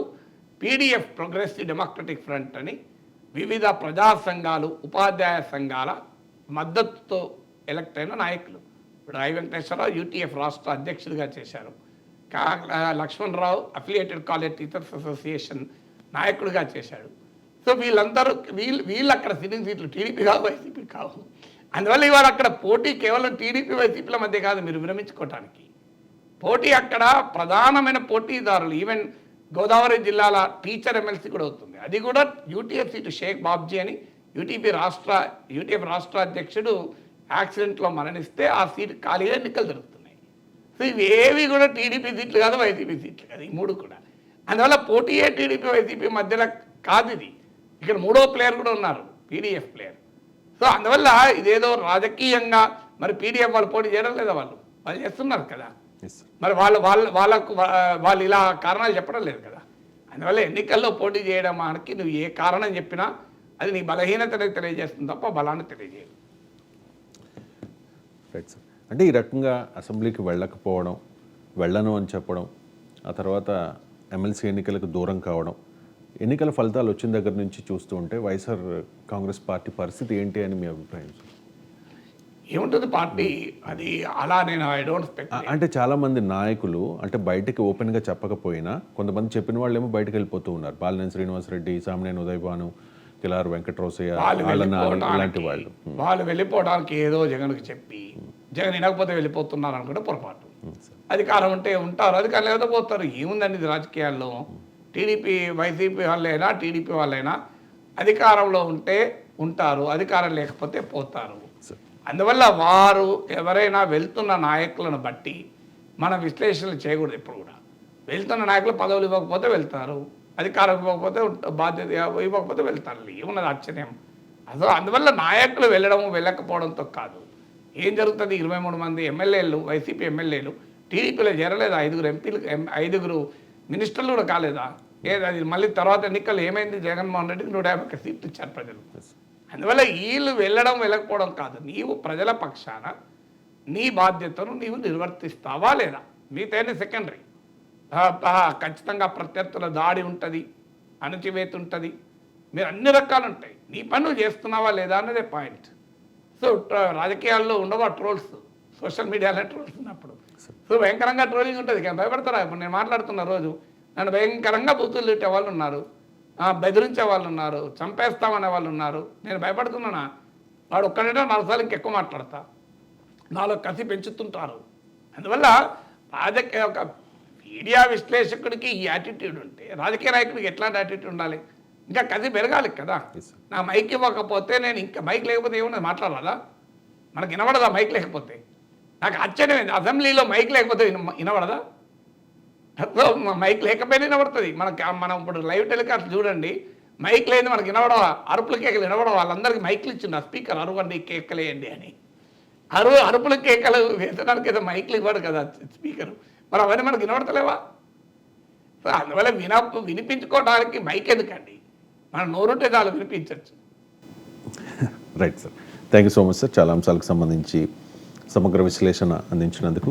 పీడీఎఫ్, ప్రోగ్రెసివ్ డెమోక్రటిక్ ఫ్రంట్ అని వివిధ ప్రజా సంఘాలు, ఉపాధ్యాయ సంఘాల మద్దతుతో ఎలక్ట్ అయిన నాయకులు. ఇప్పుడు ఐ వెంకటేశ్వరరావు యూటీఎఫ్ రాష్ట్ర అధ్యక్షుడిగా చేశారు. Lakshmanarao affiliated college teachers association నాయకుడిగా చేశాడు. సో వీళ్ళందరూ వీళ్ళు అక్కడ సిట్టింగ్ సీట్లు టీడీపీ కాదు, వైసీపీ కావు. అందువల్ల ఇవాళ అక్కడ పోటీ కేవలం టీడీపీ వైసీపీల మధ్య కాదు మీరు విరమించుకోవటానికి. పోటీ అక్కడ ప్రధానమైన పోటీదారులు. ఈవెన్ గోదావరి జిల్లాల టీచర్ ఎమ్మెల్సీ కూడా అవుతుంది. అది కూడా యూటీఎఫ్ సీటు షేక్ బాబ్జీ అని యూటీఎఫ్ రాష్ట్ర అధ్యక్షుడు యాక్సిడెంట్లో మరణిస్తే ఆ సీటు ఖాళీగా ఎన్నికలు జరుగుతున్నాయి. సో ఇవి ఏవి కూడా టీడీపీ సీట్లు కాదు, వైసీపీ సీట్లు కాదు, ఈ 3 కూడా. అందువల్ల పోటీయే టీడీపీ వైసీపీ మధ్యలో కాదు ఇది. ఇక్కడ 3వ ప్లేయర్ కూడా ఉన్నారు, పీడీఎఫ్ ప్లేయర్. సో అందువల్ల ఇదేదో రాజకీయంగా మరి పీడీఎఫ్ వాళ్ళు పోటీ చేయడం లేదా? వాళ్ళు చేస్తున్నారు కదా. మరి వాళ్ళు ఇలా కారణాలు చెప్పడం లేదు కదా. అందువల్ల ఎన్నికల్లో పోటీ చేయడానికి నువ్వు ఏ కారణం చెప్పినా అది నీ బలహీనతనే తెలియజేస్తుంది తప్ప బలాన్ని తెలియజేయదు. Right sir. అంటే ఈ రకంగా అసెంబ్లీకి వెళ్ళను అని చెప్పడం, ఆ తర్వాత ఎమ్మెల్సీ ఎన్నికలకు దూరం కావడం, ఎన్నికల ఫలితాలు వచ్చిన దగ్గర నుంచి చూస్తూ ఉంటే వైఎస్ఆర్ కాంగ్రెస్ పార్టీ పరిస్థితి ఏంటి అని మీ అభిప్రాయం? ఏముంటుంది పార్టీ అది అలా, నేను ఐ డోంట్ ఎక్స్పెక్ట్. అంటే చాలామంది నాయకులు అంటే బయటకి ఓపెన్గా చెప్పకపోయినా కొంతమంది చెప్పిన వాళ్ళు ఏమో బయటకు వెళ్ళిపోతూ ఉన్నారు. బాలినేని శ్రీనివాసరెడ్డి, సామినేని ఉదయభాను, కిలారు వెంకటరోసయ్య ఇలాంటి వాళ్ళు వెళ్ళిపోవడానికి ఏదో జగన్కి చెప్పి జగన్ వినకపోతే వెళ్ళిపోతున్నారు అనుకుంటే పొరపాటు. అధికారం ఉంటే ఉంటారు, అధికారం లేకపోతే పోతారు. ఏముందండి ఇది రాజకీయాల్లో? టీడీపీ వైసీపీ వాళ్ళైనా టీడీపీ వాళ్ళైనా అధికారంలో ఉంటే ఉంటారు, అధికారం లేకపోతే పోతారు. అందువల్ల వారు ఎవరైనా వెళ్తున్న నాయకులను బట్టి మనం విశ్లేషణలు చేయకూడదు ఎప్పుడు కూడా. వెళ్తున్న నాయకులు పదవులు ఇవ్వకపోతే వెళ్తారు, అధికారం ఇవ్వకపోతే బాధ్యత ఇవ్వకపోతే వెళ్తారు. ఏమున్నది ఆశ్చర్యం? అసలు అందువల్ల నాయకులు వెళ్ళకపోవడంతో కాదు. ఏం జరుగుతుంది? 23 మంది ఎమ్మెల్యేలు, వైసీపీ ఎమ్మెల్యేలు టీడీపీలో చేరలేదా? 5 ఎంపీలు, 5 మినిస్టర్లు కూడా కాలేదా? అది మళ్ళీ తర్వాత ఎన్నికలు ఏమైంది? జగన్మోహన్ రెడ్డికి 151 సీట్లు ఇచ్చారు ప్రజలు. అందువల్ల వీళ్ళు వెళ్ళకపోవడం కాదు. నీవు ప్రజల పక్షాన నీ బాధ్యతను నీవు నిర్వర్తిస్తావా లేదా? మిగతా సెకండరీ. ఖచ్చితంగా ప్రత్యర్థుల దాడి ఉంటుంది, అణచివేత ఉంటుంది, మీరు అన్ని రకాలు ఉంటాయి. నీ పని నువ్వు చేస్తున్నావా లేదా అన్నదే పాయింట్. సో రాజకీయాల్లో ఉండవా ట్రోల్స్? సోషల్ మీడియాలో ట్రోల్స్ ఉన్నప్పుడు సో భయంకరంగా ట్రోలింగ్ ఉంటుంది. భయపడతారా? ఇప్పుడు నేను మాట్లాడుతున్న రోజు నన్ను భయంకరంగా బూతులు తిట్టే వాళ్ళు ఉన్నారు, బెదిరించే వాళ్ళు ఉన్నారు, చంపేస్తామనే వాళ్ళు ఉన్నారు. నేను భయపడుతున్నానా? వాడు ఒక్కడంటే 4 సార్లు ఇంకెక్కువ మాట్లాడతా. నాలో కసి పెంచుతుంటారు. అందువల్ల రాజకీయ ఒక మీడియా విశ్లేషకుడికి ఈ యాటిట్యూడ్ ఉంటే రాజకీయ నాయకుడికి ఎట్లాంటి యాటిట్యూడ్ ఉండాలి? ఇంకా కసి పెరగాలి కదా. నా మైక్ ఇవ్వకపోతే నేను ఇంకా మైక్ లేకపోతే ఏమున్నది మాట్లాడాలా? మనకు వినబడదా మైక్ లేకపోతే? నాకు ఆశ్చర్యమైంది, అసెంబ్లీలో మైక్ లేకపోతే వినబడదా? మైక్ లేకపోయినా వినబడుతుంది. మనం ఇప్పుడు లైవ్ టెలికాస్ట్ చూడండి, మైక్ లేదు మనకి వినబడవా? అరుపుల కేకలు వినబడవా? వాళ్ళందరికీ మైక్లు ఇచ్చిండు ఆ స్పీకర్, అరవండి కేకలేయండి అని. అరుపుల కేకలు వేసడానికి ఏదో మైక్లు ఇవ్వడు కదా స్పీకరు, మరి అవన్నీ మనకు వినబడతలేవా? అందువల్ల వినిపించుకోవడానికి మైక్ ఎందుకండి? మనం నోరుంటే చాలు వినిపించవచ్చు. Right sir, thank you so much sir. చాలా అంశాలకు సంబంధించి సమగ్ర విశ్లేషణ అందించినందుకు.